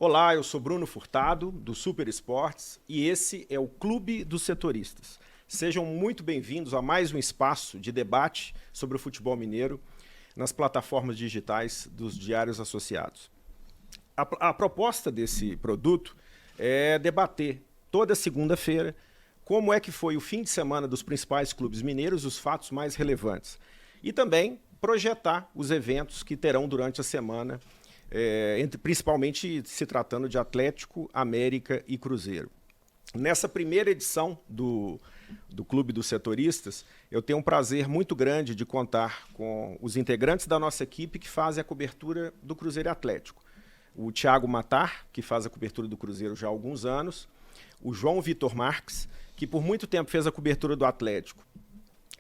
Olá, eu sou Bruno Furtado, do Super Esportes, e esse é o Clube dos Setoristas. Sejam muito bem-vindos a mais um espaço de debate sobre o futebol mineiro nas plataformas digitais dos diários associados. A proposta desse produto é debater toda segunda-feira como é que foi o fim de semana dos principais clubes mineiros, os fatos mais relevantes. E também projetar os eventos que terão durante a semana, principalmente se tratando de Atlético, América e Cruzeiro. Nessa primeira edição do Clube dos Setoristas, eu tenho um prazer muito grande de contar com os integrantes da nossa equipe que fazem a cobertura do Cruzeiro e Atlético. O Thiago Matar, que faz a cobertura do Cruzeiro já há alguns anos, o João Vitor Marques, que por muito tempo fez a cobertura do Atlético,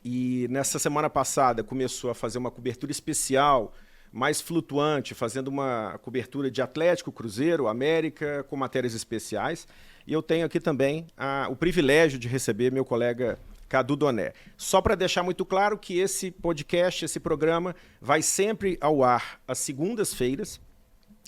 e nessa semana passada começou a fazer uma cobertura especial, mais flutuante, fazendo uma cobertura de Atlético, Cruzeiro, América, com matérias especiais. E eu tenho aqui também o privilégio de receber meu colega Cadu Doné. Só para deixar muito claro que esse podcast, esse programa, vai sempre ao ar às segundas-feiras,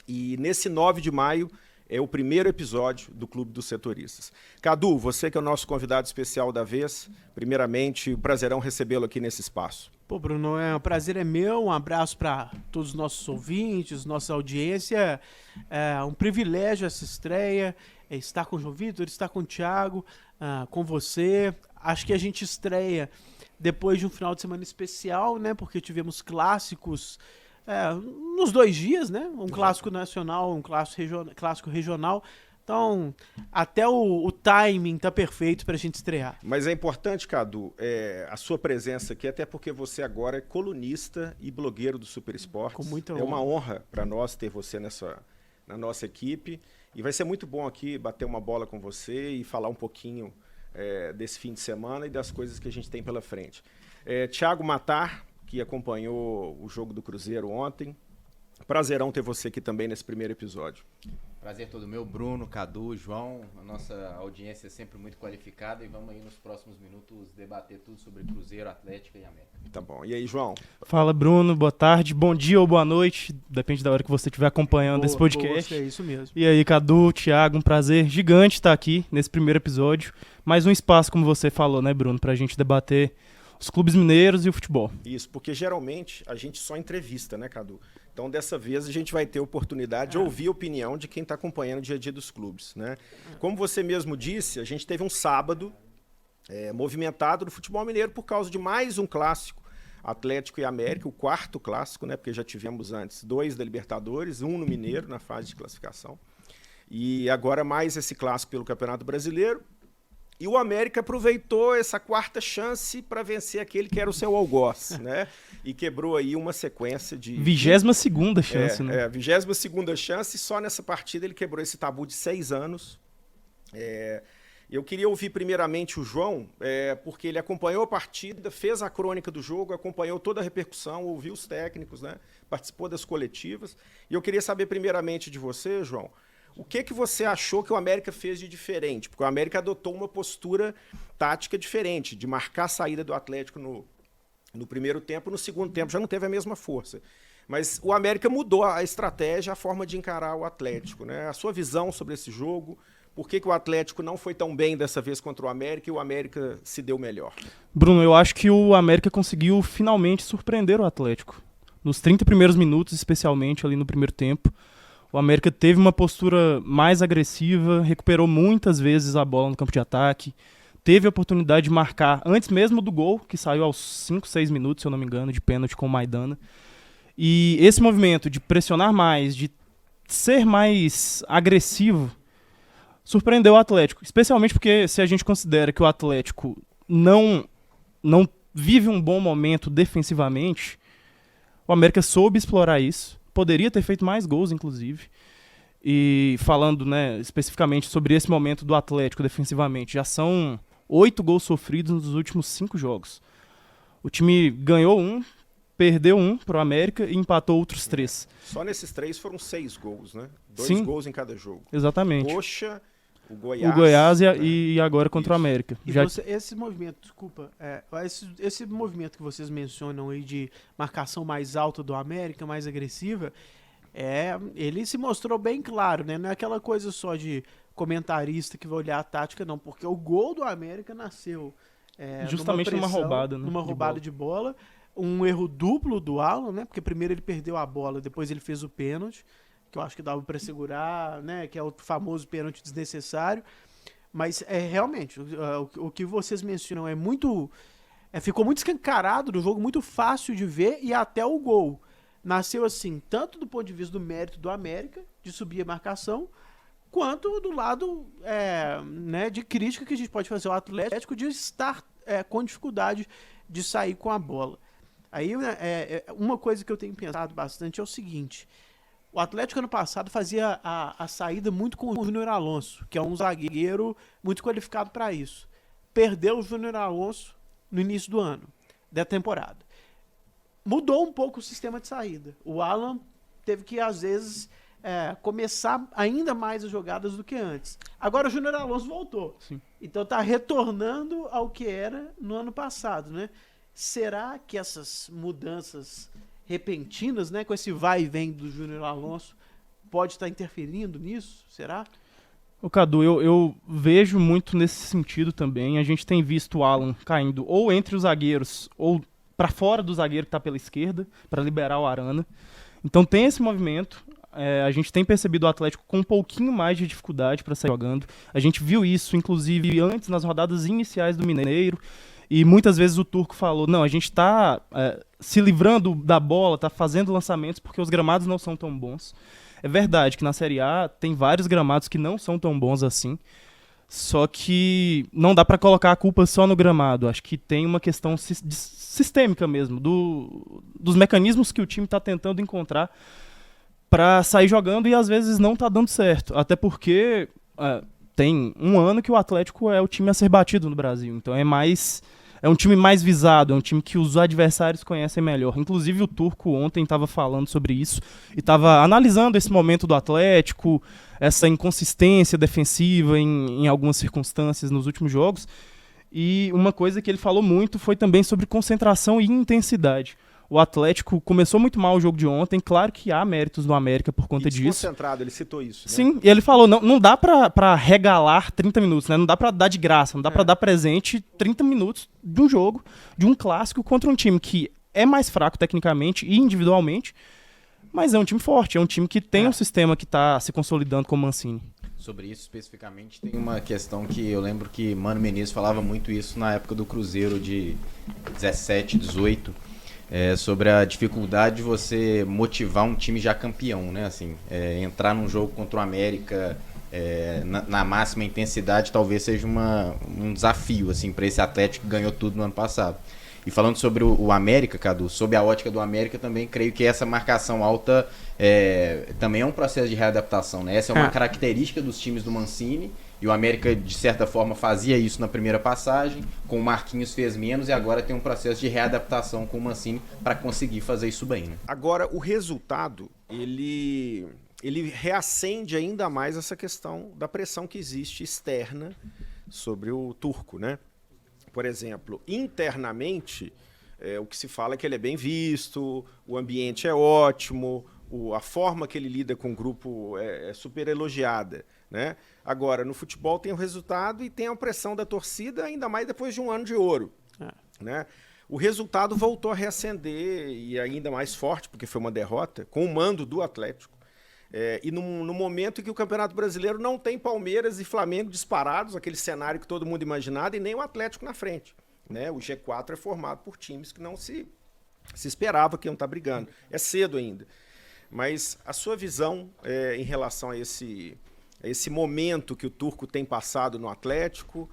e nesse 9 de maio é o primeiro episódio do Clube dos Setoristas. Cadu, você que é o nosso convidado especial da vez, primeiramente, prazerão recebê-lo aqui nesse espaço. Pô, Bruno, o prazer é meu, um abraço para todos os nossos ouvintes, nossa audiência, é um privilégio essa estreia, estar com o João Vitor, estar com o Thiago, com você. Acho que a gente estreia depois de um final de semana especial, né, porque tivemos clássicos nos 2 dias, né? Um clássico nacional, um clássico regional. Então, até o timing tá perfeito pra gente estrear. Mas é importante, Cadu, a sua presença aqui, até porque você agora é colunista e blogueiro do Super Esportes. Com muita honra. É uma honra para nós ter você na nossa equipe. E vai ser muito bom aqui bater uma bola com você e falar um pouquinho desse fim de semana e das coisas que a gente tem pela frente. Thiago Matar, que acompanhou o jogo do Cruzeiro ontem. Prazerão ter você aqui também nesse primeiro episódio. Prazer todo meu, Bruno, Cadu, João. A nossa audiência é sempre muito qualificada e vamos aí nos próximos minutos debater tudo sobre Cruzeiro, Atlético e América. Tá bom. E aí, João? Fala, Bruno. Boa tarde, bom dia ou boa noite. Depende da hora que você estiver acompanhando esse podcast. É isso mesmo. E aí, Cadu, Thiago, um prazer gigante estar aqui nesse primeiro episódio. Mais um espaço, como você falou, né, Bruno, pra gente debater os clubes mineiros e o futebol. Isso, porque geralmente a gente só entrevista, né, Cadu? Então, dessa vez, a gente vai ter a oportunidade de ouvir a opinião de quem está acompanhando o dia a dia dos clubes, né? Como você mesmo disse, a gente teve um sábado movimentado no futebol mineiro por causa de mais um clássico, Atlético e América, o 4º clássico, né? Porque já tivemos antes 2 da Libertadores, 1 no Mineiro, na fase de classificação. E agora mais esse clássico pelo Campeonato Brasileiro. E o América aproveitou essa 4ª chance para vencer aquele que era o seu algoz, né? E quebrou aí uma sequência de... 22ª chance, né? 22ª chance, e só nessa partida ele quebrou esse tabu de 6 anos. Eu queria ouvir primeiramente o João, porque ele acompanhou a partida, fez a crônica do jogo, acompanhou toda a repercussão, ouviu os técnicos, né? Participou das coletivas. E eu queria saber primeiramente de você, João, o que você achou que o América fez de diferente? Porque o América adotou uma postura tática diferente, de marcar a saída do Atlético no primeiro tempo, no segundo tempo já não teve a mesma força. Mas o América mudou a estratégia, a forma de encarar o Atlético, né? A sua visão sobre esse jogo, por que o Atlético não foi tão bem dessa vez contra o América e o América se deu melhor? Bruno, eu acho que o América conseguiu finalmente surpreender o Atlético. Nos 30 primeiros minutos, especialmente ali no primeiro tempo, o América teve uma postura mais agressiva, recuperou muitas vezes a bola no campo de ataque, teve a oportunidade de marcar antes mesmo do gol, que saiu aos 5, 6 minutos, se eu não me engano, de pênalti com o Maidana. E esse movimento de pressionar mais, de ser mais agressivo, surpreendeu o Atlético. Especialmente porque se a gente considera que o Atlético não vive um bom momento defensivamente, o América soube explorar isso. Poderia ter feito mais gols, inclusive. E falando, né, especificamente sobre esse momento do Atlético defensivamente, já são 8 gols sofridos nos últimos 5 jogos. O time ganhou 1, perdeu 1 para o América e empatou outros 3. Só nesses 3 foram 6 gols, né? 2 Sim, gols em cada jogo. Exatamente. Coxa, o O Goiás né? e agora contra o América. E Já... esse movimento, desculpa, esse movimento que vocês mencionam aí de marcação mais alta do América, mais agressiva, ele se mostrou bem claro, né? Não é aquela coisa só de comentarista que vai olhar a tática, não, porque o gol do América nasceu justamente numa roubada, né? Numa roubada de bola, um erro duplo do Alan, né? Porque primeiro ele perdeu a bola, depois ele fez o pênalti, que eu acho que dava para segurar, né? Que é o famoso pênalti desnecessário. Mas realmente, o que vocês mencionam ficou muito escancarado do jogo, muito fácil de ver, e até o gol nasceu assim, tanto do ponto de vista do mérito do América, de subir a marcação, quanto do lado né, de crítica que a gente pode fazer ao Atlético de estar com dificuldade de sair com a bola. Aí uma coisa que eu tenho pensado bastante é o seguinte: o Atlético ano passado fazia a saída muito com o Júnior Alonso, que é um zagueiro muito qualificado para isso. Perdeu o Júnior Alonso no início do ano, da temporada. Mudou um pouco o sistema de saída. O Alan teve que, às vezes, começar ainda mais as jogadas do que antes. Agora o Júnior Alonso voltou. Sim. Então está retornando ao que era no ano passado, né? Será que essas mudanças repentinas, né, com esse vai e vem do Júnior Alonso, pode estar interferindo nisso? Será? Ô Cadu, eu vejo muito nesse sentido também. A gente tem visto o Alan caindo ou entre os zagueiros ou para fora do zagueiro que está pela esquerda, para liberar o Arana. Então tem esse movimento. A gente tem percebido o Atlético com um pouquinho mais de dificuldade para sair jogando. A gente viu isso, inclusive, antes nas rodadas iniciais do Mineiro. E muitas vezes o Turco falou, não, a gente está se livrando da bola, está fazendo lançamentos porque os gramados não são tão bons. É verdade que na Série A tem vários gramados que não são tão bons assim, só que não dá para colocar a culpa só no gramado. Acho que tem uma questão sistêmica mesmo, dos mecanismos que o time está tentando encontrar para sair jogando e às vezes não está dando certo. Até porque tem um ano que o Atlético é o time a ser batido no Brasil, então é um time mais visado, é um time que os adversários conhecem melhor. Inclusive o Turco ontem estava falando sobre isso e estava analisando esse momento do Atlético, essa inconsistência defensiva em algumas circunstâncias nos últimos jogos. E uma coisa que ele falou muito foi também sobre concentração e intensidade. O Atlético começou muito mal o jogo de ontem, claro que há méritos do América por conta disso. Desconcentrado, ele citou isso, né? Sim, e ele falou, não dá pra regalar 30 minutos, né? Não dá pra dar de graça, não dá pra dar presente 30 minutos de um jogo, de um clássico contra um time que é mais fraco tecnicamente e individualmente, mas é um time forte, é um time que tem um sistema que tá se consolidando com o Mancini. Sobre isso especificamente tem uma questão que eu lembro que Mano Menezes falava muito isso na época do Cruzeiro de 17, 18, sobre a dificuldade de você motivar um time já campeão, né? Assim, entrar num jogo contra o América na máxima intensidade talvez seja um desafio assim, para esse Atlético que ganhou tudo no ano passado. E falando sobre o América, Cadu, sob a ótica do América, também creio que essa marcação alta também é um processo de readaptação, né? Essa é uma característica dos times do Mancini. E o América, de certa forma, fazia isso na primeira passagem, com o Marquinhos fez menos, e agora tem um processo de readaptação com o Mancini para conseguir fazer isso bem, né? Agora, o resultado, ele reacende ainda mais essa questão da pressão que existe externa sobre o Turco, né? Por exemplo, internamente, o que se fala é que ele é bem visto, o ambiente é ótimo, a forma que ele lida com o grupo é super elogiada, né? Agora, no futebol tem o resultado e tem a pressão da torcida, ainda mais depois de um ano de ouro, né? O resultado voltou a reacender e ainda mais forte, porque foi uma derrota, com o mando do Atlético. E no momento em que o Campeonato Brasileiro não tem Palmeiras e Flamengo disparados, aquele cenário que todo mundo imaginava, e nem o Atlético na frente, né? O G4 é formado por times que não se esperava que iam estar brigando. É cedo ainda. Mas a sua visão em relação a esse momento que o Turco tem passado no Atlético,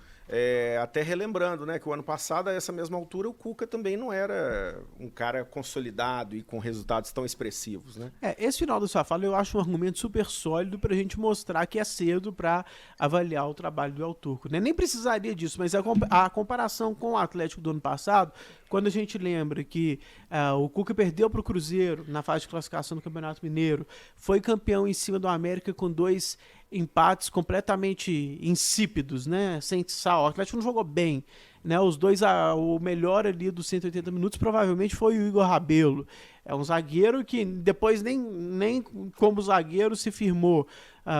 até relembrando, né, que o ano passado, a essa mesma altura, o Cuca também não era um cara consolidado e com resultados tão expressivos, né? Esse final da sua fala eu acho um argumento super sólido pra gente mostrar que é cedo pra avaliar o trabalho do El Turco, né? Nem precisaria disso, mas a comparação com o Atlético do ano passado, quando a gente lembra que o Cuca perdeu pro Cruzeiro na fase de classificação do Campeonato Mineiro, foi campeão em cima do América com 2 empates completamente insípidos, né? Sem sal. O Atlético não jogou bem, né? Os dois, o melhor ali dos 180 minutos provavelmente foi o Igor Rabelo. É um zagueiro que depois nem como zagueiro se firmou.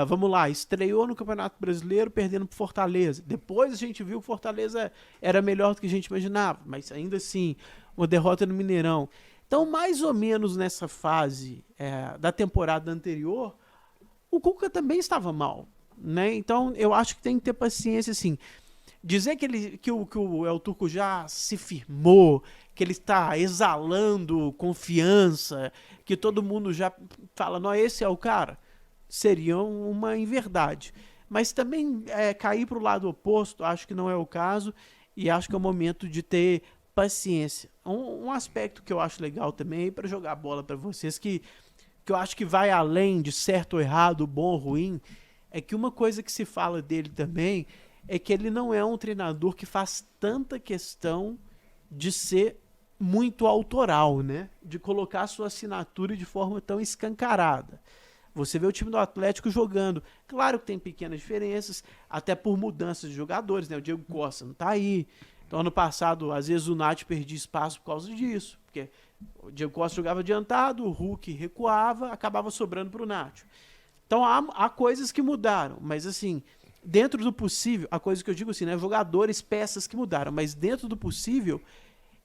Vamos lá, estreou no Campeonato Brasileiro perdendo pro Fortaleza. Depois a gente viu que o Fortaleza era melhor do que a gente imaginava, mas ainda assim, uma derrota no Mineirão. Então, mais ou menos nessa fase da temporada anterior, o Cuca também estava mal, né? Então, eu acho que tem que ter paciência, assim. Dizer que o El Turco já se firmou, que ele está exalando confiança, que todo mundo já fala, não, esse é o cara, seria uma inverdade. Mas também cair para o lado oposto, acho que não é o caso, e acho que é o momento de ter paciência. Um aspecto que eu acho legal também, para jogar a bola para vocês, que eu acho que vai além de certo ou errado, bom ou ruim, é que uma coisa que se fala dele também é que ele não é um treinador que faz tanta questão de ser muito autoral, né? De colocar a sua assinatura de forma tão escancarada. Você vê o time do Atlético jogando. Claro que tem pequenas diferenças, até por mudanças de jogadores, né? O Diego Costa não tá aí. Então, ano passado, às vezes o Nath perdia espaço por causa disso. Porque o Diego Costa jogava adiantado, o Hulk recuava, acabava sobrando pro Nath. Então, há coisas que mudaram, mas assim, dentro do possível, a coisa que eu digo assim, né? Jogadores, peças que mudaram, mas dentro do possível,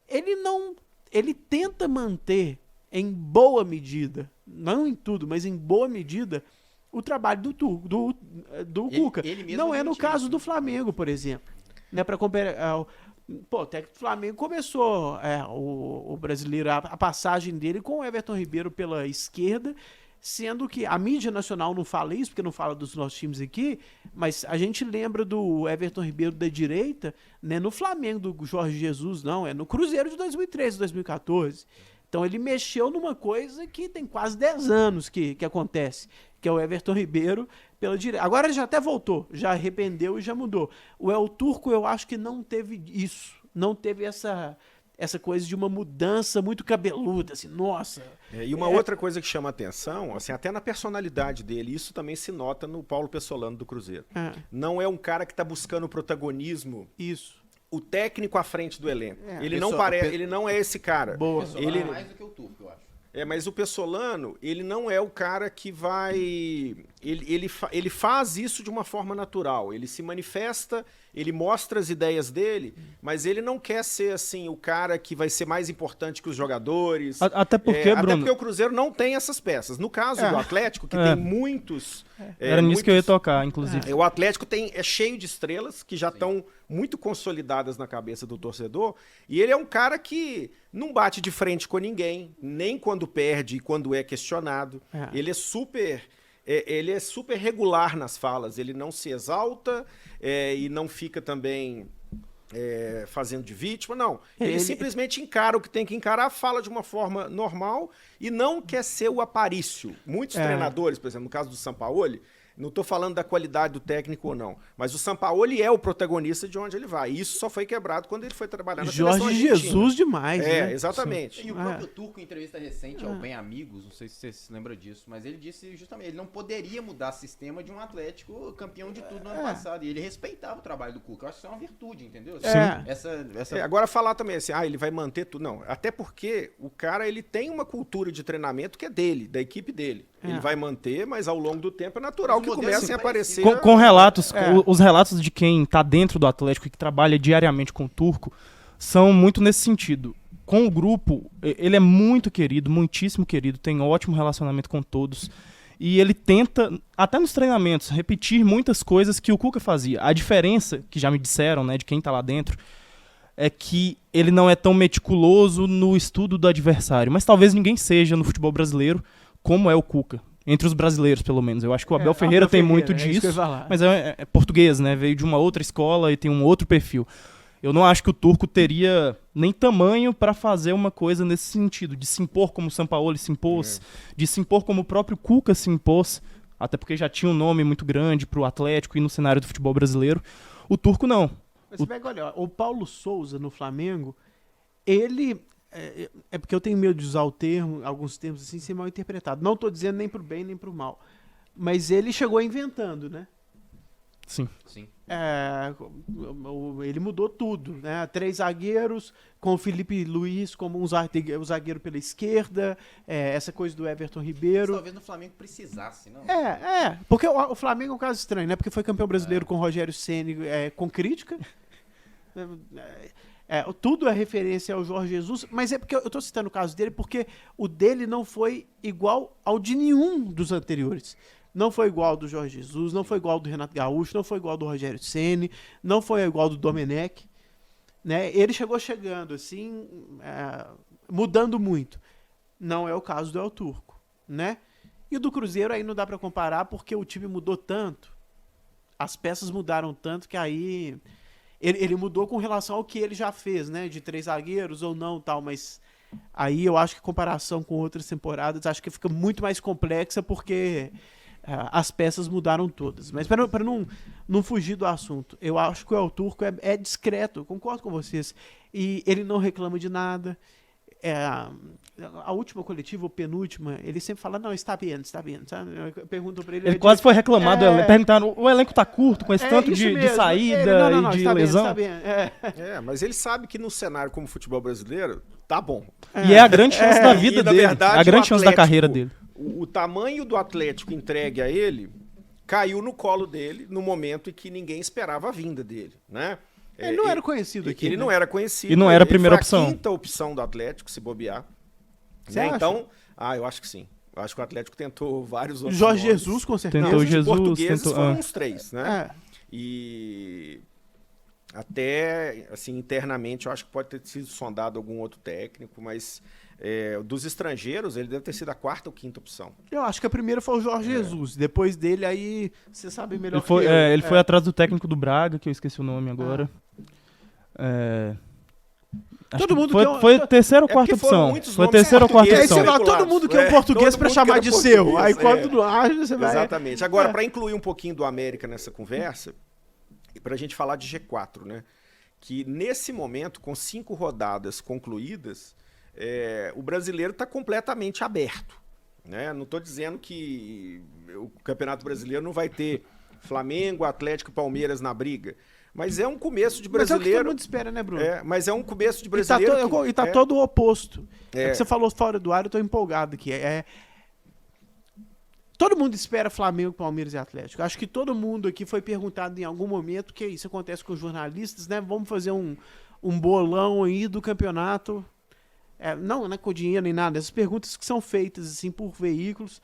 ele tenta manter em boa medida, não em tudo, mas em boa medida, o trabalho do Cuca. Não é no caso do Flamengo, por exemplo. Né, para comparar, o técnico do Flamengo começou o brasileiro, a passagem dele com o Everton Ribeiro pela esquerda, sendo que a mídia nacional não fala isso, porque não fala dos nossos times aqui, mas a gente lembra do Everton Ribeiro da direita, né, no Flamengo do Jorge Jesus, não, é no Cruzeiro de 2013, 2014. Então ele mexeu numa coisa que tem quase 10 anos que acontece, que é o Everton Ribeiro pela direita. Agora ele já até voltou, já arrependeu e já mudou. O El Turco eu acho que não teve isso, não teve essa coisa de uma mudança muito cabeluda, assim, nossa. E uma outra coisa que chama atenção, assim, até na personalidade dele, isso também se nota no Paulo Pessolano do Cruzeiro. Não é um cara que está buscando protagonismo. Isso. O técnico à frente do elenco. Ele não é esse cara. Boa. Ele é mais do que o Turco, eu acho. Mas o Pessolano, ele não é o cara que vai... Ele faz isso de uma forma natural. Ele se manifesta, ele mostra as ideias dele, mas ele não quer ser, assim, o cara que vai ser mais importante que os jogadores. Até porque, Bruno... Até porque o Cruzeiro não tem essas peças. No caso do Atlético, que tem muitos... Era nisso que eu ia tocar, inclusive. O Atlético é cheio de estrelas que já estão muito consolidadas na cabeça do torcedor, e ele é um cara que não bate de frente com ninguém, nem quando perde e quando é questionado. Ele é super regular nas falas, ele não se exalta e não fica também fazendo de vítima, não. Ele simplesmente encara o que tem que encarar, fala de uma forma normal e não quer ser o aparício. Muitos treinadores, por exemplo, no caso do Sampaoli, não estou falando da qualidade do técnico ou não, mas o Sampaoli é o protagonista de onde ele vai. E isso só foi quebrado quando ele foi trabalhar na seleção Jorge Jesus demais, né? Exatamente. E o próprio Turco, em entrevista recente ao Bem Amigos, não sei se você se lembra disso, mas ele disse justamente, ele não poderia mudar o sistema de um Atlético campeão de tudo no ano passado. E ele respeitava o trabalho do Cuca. Eu acho que isso é uma virtude, entendeu? Agora falar também assim, ele vai manter tudo. Não, até porque o cara, ele tem uma cultura de treinamento que é dele, da equipe dele. Ele vai manter, mas ao longo do tempo é natural que comecem a aparecer... Com relatos, os relatos de quem está dentro do Atlético e que trabalha diariamente com o Turco são muito nesse sentido. Com o grupo, ele é muito querido, muitíssimo querido, tem ótimo relacionamento com todos. E ele tenta, até nos treinamentos, repetir muitas coisas que o Cuca fazia. A diferença, que já me disseram, né, de quem está lá dentro, é que ele não é tão meticuloso no estudo do adversário. Mas talvez ninguém seja no futebol brasileiro como é o Cuca. Entre os brasileiros, pelo menos. Eu acho que o Abel Ferreira tem muito disso, mas é português, né? Veio de uma outra escola e tem um outro perfil. Eu não acho que o Turco teria nem tamanho para fazer uma coisa nesse sentido, de se impor como o Sampaoli se impôs, de se impor como o próprio Cuca se impôs, até porque já tinha um nome muito grande para o Atlético e no cenário do futebol brasileiro. O Turco não. Mas olha, o Paulo Souza no Flamengo, ele... É porque eu tenho medo de usar alguns termos assim, ser mal interpretado. Não estou dizendo nem pro bem nem pro mal. Mas ele chegou inventando, né? Sim. Sim. Ele mudou tudo, né? 3 zagueiros, com o Felipe Luiz como um zagueiro pela esquerda, essa coisa do Everton Ribeiro. Talvez no Flamengo precisasse, não? Porque o Flamengo é um caso estranho, né? Porque foi campeão brasileiro com o Rogério Ceni, com crítica. Tudo é referência ao Jorge Jesus, mas é porque eu tô citando o caso dele porque o dele não foi igual ao de nenhum dos anteriores. Não foi igual ao do Jorge Jesus, não foi igual ao do Renato Gaúcho, não foi igual ao do Rogério Ceni, não foi igual ao do Domenech, né? Ele chegando assim, mudando muito. Não é o caso do El Turco, né? E o do Cruzeiro aí não dá para comparar porque o time mudou tanto, as peças mudaram tanto que aí ele mudou com relação ao que ele já fez, né? De 3 zagueiros ou não, tal, mas aí eu acho que a comparação com outras temporadas acho que fica muito mais complexa porque as peças mudaram todas. Mas para não fugir do assunto, eu acho que o El Turco é discreto, concordo com vocês. E ele não reclama de nada. A última coletiva, ou penúltima, ele sempre fala, não, está bem, sabe? Eu pergunto para ele... Ele quase foi reclamado, perguntaram, o elenco tá curto com esse tanto de saída e de lesão. Mas ele sabe que no cenário como futebol brasileiro, tá bom. E é a grande chance da vida dele, verdade, a grande chance da carreira dele. O tamanho do Atlético entregue a ele caiu no colo dele no momento em que ninguém esperava a vinda dele, né? Ele não era conhecido aqui. Ele não era conhecido. E não era a primeira opção. Foi a quinta opção do Atlético, se bobear. Né? Então, eu acho que sim. Eu acho que o Atlético tentou vários outros Jorge nomes. Jesus, com certeza. Tentou Os Jesus, portugueses foram uns 3, né? É. E até, assim, internamente, eu acho que pode ter sido sondado algum outro técnico, mas dos estrangeiros, ele deve ter sido a 4ª ou 5ª opção. Eu acho que a primeira foi o Jorge Jesus. Depois dele, aí, você sabe melhor Ele foi, que eu. ele foi atrás do técnico do Braga, que eu esqueci o nome agora. Todo mundo foi a terceira ou quarta opção. Foi a terceira ou quarta Aí opção. você fala, todo mundo quer um português pra chamar de seu. Aí quando não acha, você vai... Exatamente. Agora, para incluir um pouquinho do América nessa conversa, e pra gente falar de G4, né? Que nesse momento, com 5 rodadas concluídas, o brasileiro está completamente aberto. Né? Não estou dizendo que o Campeonato Brasileiro não vai ter Flamengo, Atlético e Palmeiras na briga. Mas é um começo de brasileiro. Mas é o que todo mundo espera, né, Bruno? Mas é um começo de brasileiro. E tá todo o oposto. É que você falou fora do ar, eu tô empolgado aqui. Todo mundo espera Flamengo, Palmeiras e Atlético. Acho que todo mundo aqui foi perguntado em algum momento, que isso acontece com os jornalistas, né? Vamos fazer um bolão aí do campeonato. Não é com dinheiro nem nada. Essas perguntas que são feitas assim por veículos.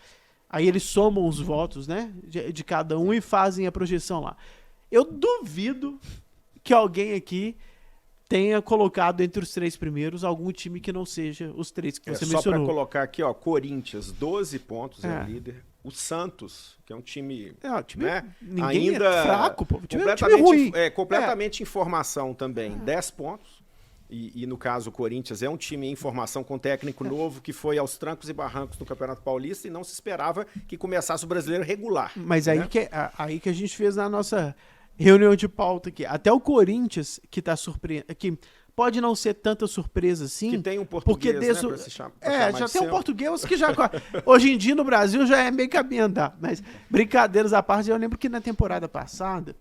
Aí eles somam os votos, né? De cada um e fazem a projeção lá. Eu duvido que alguém aqui tenha colocado entre os 3 primeiros algum time que não seja os 3 que você mencionou. Só para colocar aqui, ó, Corinthians, 12 pontos, é o líder. O Santos, que é um time, né, ninguém ainda fraco, pô. Completamente, ruim. Completamente em formação também, 10 pontos. E no caso o Corinthians é um time em formação com técnico novo que foi aos trancos e barrancos no Campeonato Paulista e não se esperava que começasse o brasileiro regular. Mas né? aí que a gente fez na nossa reunião de pauta aqui. Até o Corinthians, que tá surpreendendo, que pode não ser tanta surpresa assim. Que tem um português, porque né, pra se chamar já tem um português que já... Hoje em dia no Brasil já é meio caminho andar. Mas brincadeiras à parte, eu lembro que na temporada passada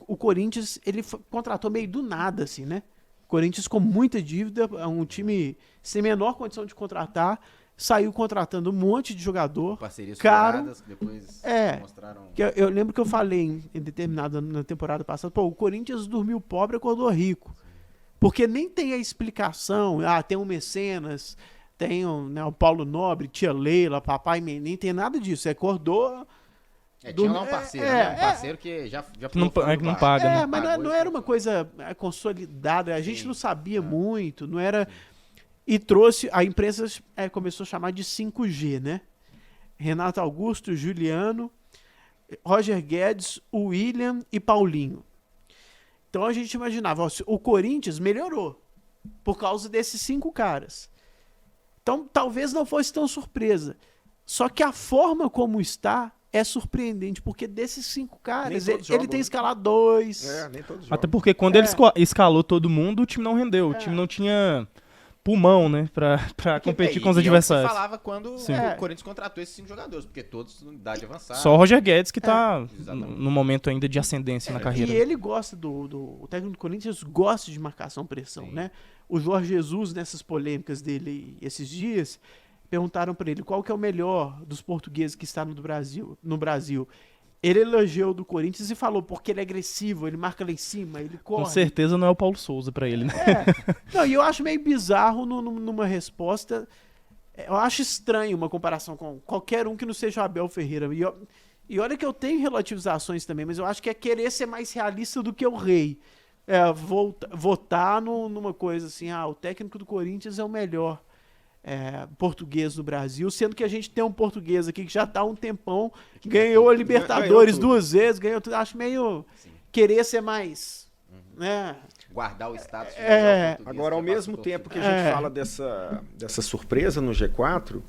o Corinthians, ele contratou meio do nada, assim, né? Corinthians com muita dívida, um time sem menor condição de contratar, saiu contratando um monte de jogador. Parcerias caro. furadas, que depois mostraram... Eu lembro que eu falei em determinada na temporada passada, o Corinthians dormiu pobre e acordou rico. Porque nem tem a explicação, tem um mecenas, tem o Paulo Nobre, tia Leila, papai Menin, tem nada disso. Você acordou... tinha lá um parceiro, né? Um parceiro que já não paga, né? Mas não era uma coisa consolidada, a gente não sabia muito, não era... E trouxe, a imprensa começou a chamar de 5G, né? Renato Augusto, Juliano, Roger Guedes, William e Paulinho. Então a gente imaginava, o Corinthians melhorou por causa desses 5 caras. Então talvez não fosse tão surpresa. Só que a forma como está é surpreendente, porque desses 5 caras, ele tem escalado 2. Nem todos Até porque quando ele escalou todo mundo, o time não rendeu. O time não tinha... pulmão, né? Pra competir com os adversários. Você falava quando Sim. o Corinthians contratou esses 5 jogadores, porque todos de idade avançada. Só o Roger Guedes que tá exatamente. no momento ainda de ascendência na carreira. E ele gosta o técnico do Corinthians gosta de marcação-pressão, né? O Jorge Jesus, nessas polêmicas dele esses dias, perguntaram para ele qual que é o melhor dos portugueses que está no Brasil. Ele elogiou do Corinthians e falou porque ele é agressivo, ele marca lá em cima, ele corre. Com certeza não é o Paulo Souza pra ele, né? Não, e eu acho meio bizarro numa resposta. Eu acho estranho uma comparação com qualquer um que não seja o Abel Ferreira. E olha que eu tenho relativizações também, mas eu acho que é querer ser mais realista do que o rei. Votar numa coisa assim, o técnico do Corinthians é o melhor português do Brasil, sendo que a gente tem um português aqui que já tá há um tempão, ganhou a Libertadores ganhou 2 vezes, ganhou tudo. Acho meio querer ser mais... né? Guardar o status. Agora, ao mesmo tempo que a gente fala dessa surpresa no G4,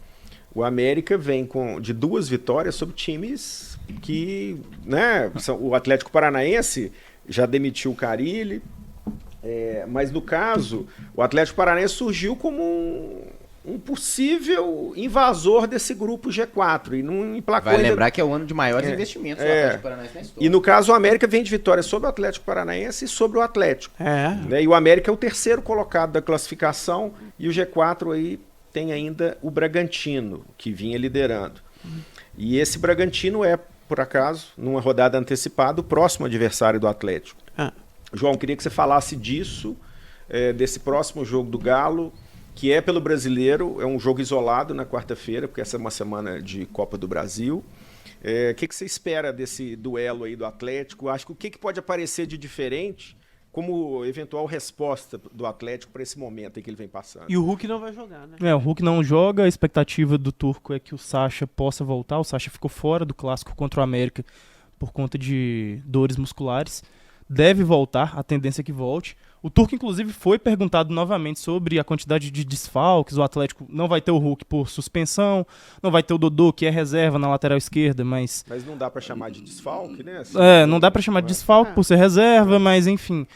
o América vem de 2 vitórias sobre times que, né, o Atlético Paranaense já demitiu o Carille, mas no caso, o Atlético Paranaense surgiu como um possível invasor desse grupo G4 e não emplacou. Vai lembrar que é o ano de maiores investimentos do Atlético Paranaense na história. E no caso, o América vem de vitória sobre o Atlético Paranaense e sobre o Atlético. Né? E o América é o 3º colocado da classificação e o G4 aí tem ainda o Bragantino, que vinha liderando. E esse Bragantino é, por acaso, numa rodada antecipada, o próximo adversário do Atlético. João, queria que você falasse disso, desse próximo jogo do Galo, que é pelo Brasileiro, é um jogo isolado na quarta-feira, porque essa é uma semana de Copa do Brasil. O que você espera desse duelo aí do Atlético? Acho que o que pode aparecer de diferente como eventual resposta do Atlético para esse momento em que ele vem passando? E o Hulk não vai jogar, né? O Hulk não joga, a expectativa do Turco é que o Sacha possa voltar. O Sacha ficou fora do clássico contra o América por conta de dores musculares. Deve voltar, a tendência é que volte. O Turco, inclusive, foi perguntado novamente sobre a quantidade de desfalques. O Atlético não vai ter o Hulk por suspensão, não vai ter o Dodô, que é reserva na lateral esquerda, mas... Mas não dá para chamar de desfalque, né? Assim, não dá para chamar de desfalque por ser reserva, mas enfim.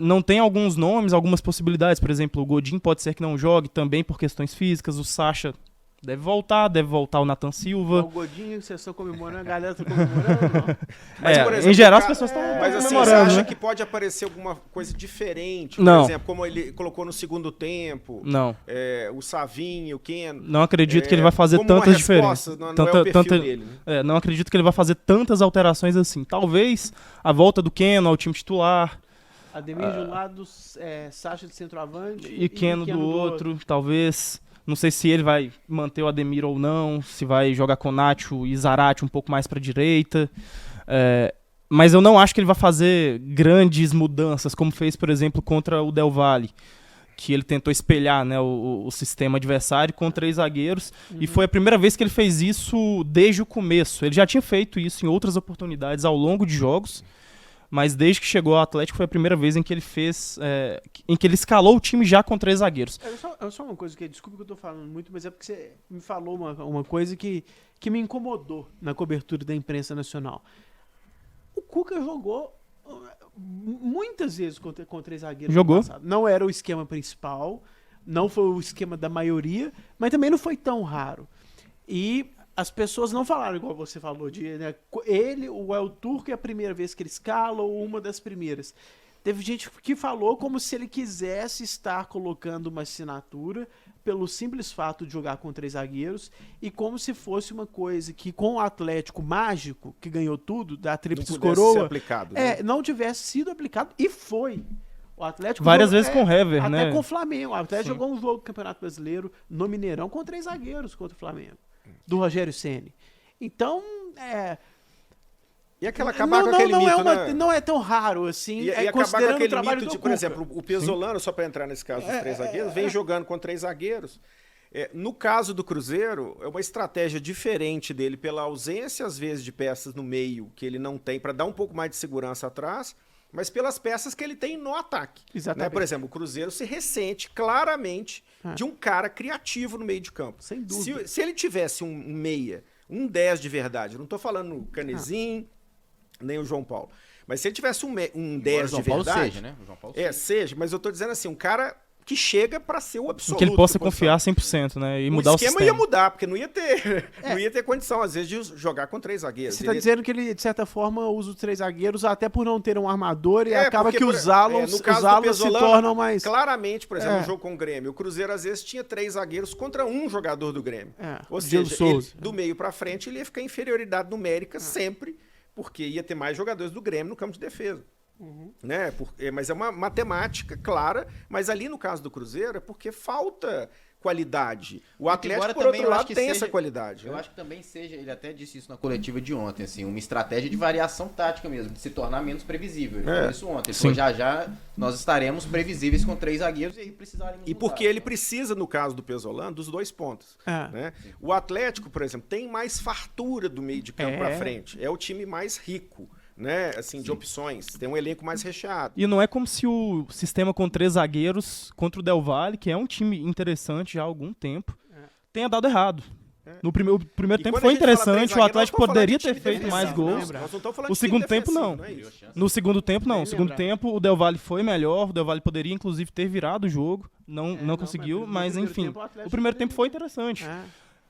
Não tem alguns nomes, algumas possibilidades. Por exemplo, o Godin pode ser que não jogue também por questões físicas. O Sacha deve voltar o Nathan Silva. O Godinho, vocês estão comemorando, a galera tá comemorando. Mas, por exemplo, em geral, as pessoas estão mas assim, você comemorando, acha né? que pode aparecer alguma coisa diferente? Por Não. exemplo, como ele colocou no segundo tempo, Não. O Savinho, o Ken... Não acredito que ele vai fazer como uma tantas resposta, diferenças. não é o perfil dele, né? Não acredito que ele vai fazer tantas alterações assim. Talvez a volta do Keno ao time titular. Ademir de um lado, Sacha de centroavante E Keno do outro, talvez. Não sei se ele vai manter o Ademir ou não, se vai jogar com Nacho e Zarate um pouco mais para a direita. Mas eu não acho que ele vai fazer grandes mudanças, como fez, por exemplo, contra o Del Valle, que ele tentou espelhar, né, o sistema adversário com 3 zagueiros. E foi a primeira vez que ele fez isso desde o começo. Ele já tinha feito isso em outras oportunidades ao longo de jogos, mas desde que chegou ao Atlético foi a primeira vez em que ele fez, em que ele escalou o time já com 3 zagueiros. Só uma coisa que, desculpa que eu tô falando muito, mas é porque você me falou uma coisa que me incomodou na cobertura da imprensa nacional. O Cuca jogou muitas vezes com 3 zagueiros. Jogou. No passado. Não era o esquema principal, não foi o esquema da maioria, mas também não foi tão raro. E as pessoas não falaram igual você falou, né, o El Turco é a primeira vez que ele escala ou uma das primeiras. Teve gente que falou como se ele quisesse estar colocando uma assinatura pelo simples fato de jogar com 3 zagueiros e como se fosse uma coisa que com o Atlético mágico, que ganhou tudo, da Tríplice Coroa, aplicado, né? não tivesse sido aplicado, e foi. O Atlético várias vezes com o Hever, até né? Até com o Flamengo. O Atlético jogou um jogo do Campeonato Brasileiro no Mineirão com 3 zagueiros contra o Flamengo, do Rogério Ceni. Então, E acabar com aquele mito, né? Não é tão raro assim. E acabar com considerando aquele o trabalho mito do de, por Cuca. exemplo, o Pesolano, só para entrar nesse caso dos 3 zagueiros, vem jogando com 3 zagueiros. No caso do Cruzeiro, é uma estratégia diferente dele pela ausência, às vezes, de peças no meio que ele não tem, para dar um pouco mais de segurança atrás, mas pelas peças que ele tem no ataque. Exatamente. Né? Por exemplo, o Cruzeiro se ressente claramente de um cara criativo no meio de campo. Sem dúvida. Se ele tivesse um meia, um 10 de verdade, eu não estou falando o Canezinho, nem o João Paulo, mas se ele tivesse um 10 de João Paulo verdade... seja, né? O João Paulo seja, mas eu estou dizendo assim, um cara que chega para ser o absoluto. Que ele possa da posição. confiar 100%, né? E O mudar o esquema sistema. ia mudar, porque não ia ter condição, às vezes, de jogar com 3 zagueiros. Você está dizendo que ele, de certa forma, usa os 3 zagueiros até por não ter um armador e É, acaba porque, que os alas no caso do se Pesolano, tornam mais... Claramente, por exemplo, É. no jogo com o Grêmio, o Cruzeiro às vezes tinha 3 zagueiros contra um jogador do Grêmio. Ou Diego seja, Souza. do meio para frente ele ia ficar em inferioridade numérica sempre, porque ia ter mais jogadores do Grêmio no campo de defesa. Né? Mas é uma matemática clara, mas ali no caso do Cruzeiro é porque falta qualidade. O Atlético, Embora por também outro eu lado, acho que tem seja- essa qualidade. Eu né? acho que também seja, ele até disse isso na coletiva de ontem, assim, uma estratégia de variação tática mesmo, de se tornar menos previsível. Ele falou isso ontem. Ele falou, já nós estaremos previsíveis com 3 zagueiros e aí precisaremos E mudar. porque ele precisa, no caso do Pesolano, dos 2 pontos. É. Né? O Atlético, por exemplo, tem mais fartura do meio de campo para É. frente. É o time mais rico, né? Assim, de opções. Tem um elenco mais recheado. E não é como se o sistema com 3 zagueiros contra o Del Valle, que é um time interessante já há algum tempo, tenha dado errado. No primeiro E tempo quando foi a gente fala 3 interessante, o zagueiros, nós Atlético estamos falando poderia de ter time feito mais defensivo, gols. né? Nós não estamos falando O de time segundo tempo, defensivo, não. é isso. No segundo tempo, não. No segundo lembrar. tempo, o Del Valle foi melhor. O Del Valle poderia, inclusive, ter virado o jogo. Não conseguiu, mas primeiro enfim. tempo o Atlético O primeiro teve- tempo foi interessante. É.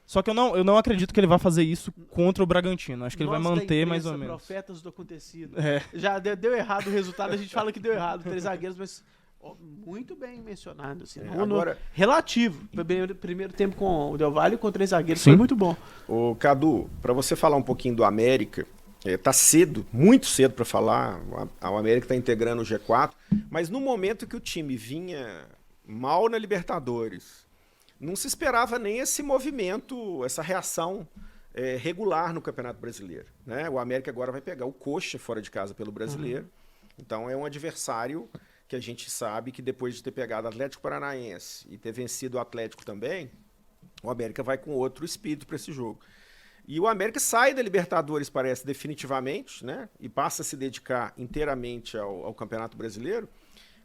Só que eu não acredito que ele vai fazer isso contra o Bragantino. Acho que ele vai Nós da manter mais ou imprensa, menos. Profetas do acontecido. É. Já deu errado o resultado, a gente fala que deu errado, 3 zagueiros, mas ó, muito bem mencionado. Assim, agora- relativo. Primeiro tempo com o Del Valle com 3 zagueiros Sim. foi muito bom. Ô, Cadu, para você falar um pouquinho do América, tá cedo, muito cedo para falar. O América está integrando o G4, mas no momento que o time vinha mal na Libertadores, não se esperava nem esse movimento, essa reação regular no Campeonato Brasileiro. Né? O América agora vai pegar o Coxa fora de casa pelo Brasileiro. Então é um adversário que a gente sabe que depois de ter pegado o Atlético Paranaense e ter vencido o Atlético também, o América vai com outro espírito para esse jogo. E o América sai da Libertadores, parece, definitivamente, né? E passa a se dedicar inteiramente ao Campeonato Brasileiro.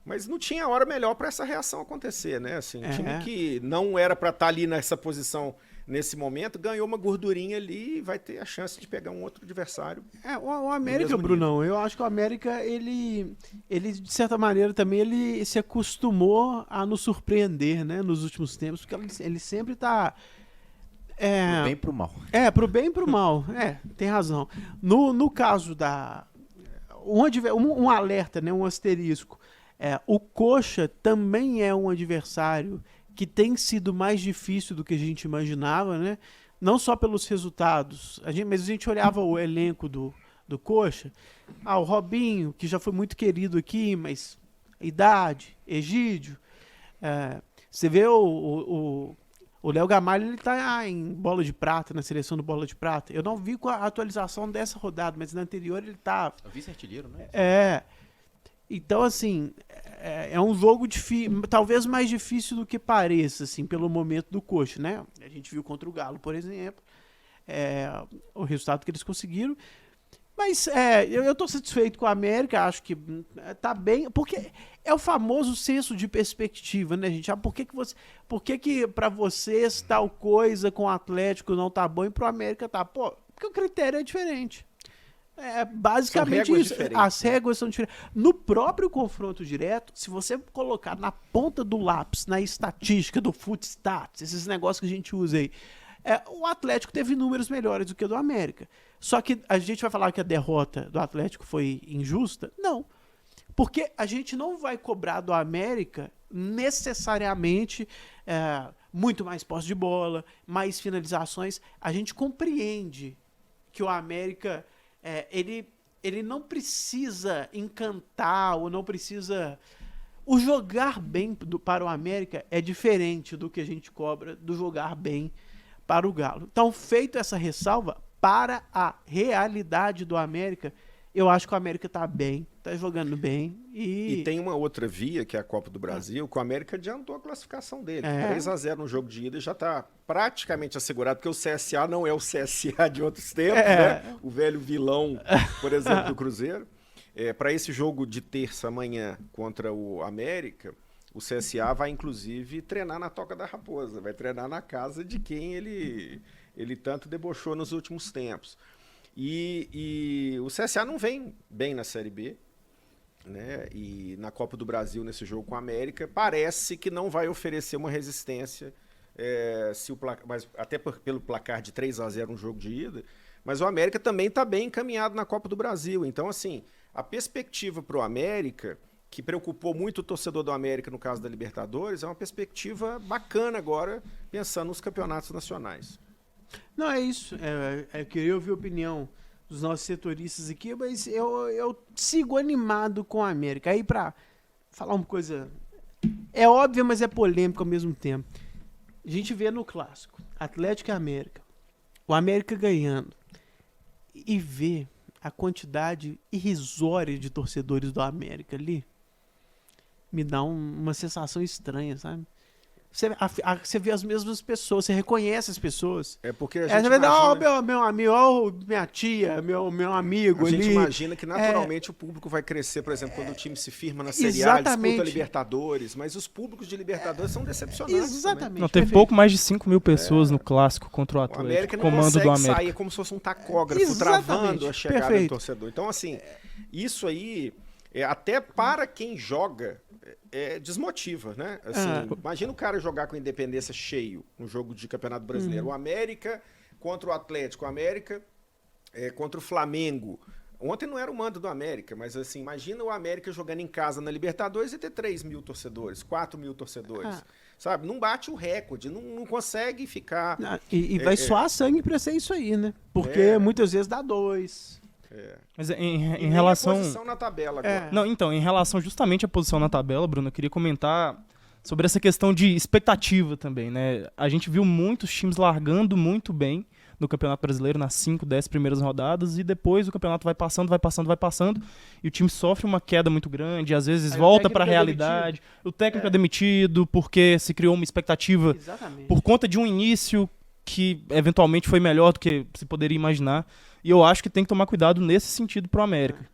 Mas não tinha hora melhor para essa reação acontecer, né? Assim, um time que não era para estar ali nessa posição nesse momento, ganhou uma gordurinha ali e vai ter a chance de pegar um outro adversário. O América, mesmo Brunão, eu acho que o América, ele de certa maneira também, ele se acostumou a nos surpreender, né, nos últimos tempos, porque ele sempre tá... Pro bem e pro mal. Pro bem e pro mal. Tem razão. No caso da... Um alerta, né, um asterisco. O Coxa também é um adversário que tem sido mais difícil do que a gente imaginava, né? Não só pelos resultados, mas a gente olhava o elenco do Coxa. O Robinho, que já foi muito querido aqui, mas idade, Egídio. Você vê o Léo Gamalho, ele tá em bola de prata, na seleção do bola de prata. Eu não vi com a atualização dessa rodada, mas na anterior ele tava. É o vice-artilheiro, né? Então, assim, é um jogo talvez mais difícil do que pareça, assim, pelo momento do Coxa, né? A gente viu contra o Galo, por exemplo, o resultado que eles conseguiram. Mas eu tô satisfeito com a América, acho que tá bem, porque é o famoso senso de perspectiva, né, gente? Por que pra vocês tal coisa com o Atlético não tá bom e pro América tá? Pô, porque o critério é diferente. Basicamente São réguas isso. diferentes, As réguas são diferentes. No próprio confronto direto, se você colocar na ponta do lápis, na estatística do Footstats, esses negócios que a gente usa aí, o Atlético teve números melhores do que o do América. Só que a gente vai falar que a derrota do Atlético foi injusta? Não. Porque a gente não vai cobrar do América necessariamente muito mais posse de bola, mais finalizações. A gente compreende que o América... ele não precisa encantar ou não precisa... O jogar bem para o América é diferente do que a gente cobra do jogar bem para o Galo. Então, feito essa ressalva, para a realidade do América, eu acho que o América está bem, está jogando bem. E tem uma outra via, que é a Copa do Brasil, que o América adiantou a classificação dele. 3-0 no jogo de ida já está praticamente assegurado, porque o CSA não é o CSA de outros tempos, né? O velho vilão, por exemplo, do Cruzeiro. Para esse jogo de terça amanhã contra o América, o CSA vai, inclusive, treinar na Toca da Raposa, vai treinar na casa de quem ele tanto debochou nos últimos tempos. E o CSA não vem bem na Série B. né? E na Copa do Brasil, nesse jogo com a América, parece que não vai oferecer uma resistência, mas até pelo placar de 3-0 um jogo de ida, mas o América também está bem encaminhado na Copa do Brasil. Então, assim, a perspectiva para o América, que preocupou muito o torcedor do América no caso da Libertadores, é uma perspectiva bacana agora, pensando nos campeonatos nacionais. Não, é isso. Eu queria ouvir a opinião dos nossos setoristas aqui, mas eu sigo animado com a América. Aí, pra falar uma coisa... É óbvia, mas é polêmica ao mesmo tempo. A gente vê no clássico, Atlético e América, o América ganhando, e vê a quantidade irrisória de torcedores do América ali, me dá uma sensação estranha, sabe? Você vê as mesmas pessoas, você reconhece as pessoas. É porque a gente Você vai dar, imagina... meu amigo, ó, minha tia, meu amigo A ali. gente imagina que naturalmente o público vai crescer, por exemplo, quando o time se firma na Série A, disputa Libertadores, mas os públicos de Libertadores são decepcionantes. Exatamente. Não, teve pouco mais de 5 mil pessoas no clássico contra o O Atlético. América não Comando do consegue América. sair, é como se fosse um tacógrafo, Exatamente. travando a chegada Perfeito. do torcedor. Então, assim, isso aí, até para quem joga, desmotiva, né? Assim, imagina o cara jogar com a Independência cheio no jogo de Campeonato Brasileiro. O América contra o Atlético, o América contra o Flamengo. Ontem não era o mando do América, mas assim, imagina o América jogando em casa na Libertadores e ter 3 mil torcedores, 4 mil torcedores. Sabe? Não bate o recorde, não consegue ficar... E vai suar sangue pra ser isso aí, né? Porque muitas vezes dá 2. Mas E em nem relação... a posição na tabela agora. Não, então, em relação justamente à posição na tabela, Bruno, eu queria comentar sobre essa questão de expectativa também, né? A gente viu muitos times largando muito bem no Campeonato Brasileiro nas 5, 10 primeiras rodadas e depois o campeonato vai passando e o time sofre uma queda muito grande, às vezes volta para a realidade, o técnico é demitido porque se criou uma expectativa por conta de um início que eventualmente foi melhor do que se poderia imaginar. E eu acho que tem que tomar cuidado nesse sentido pro América.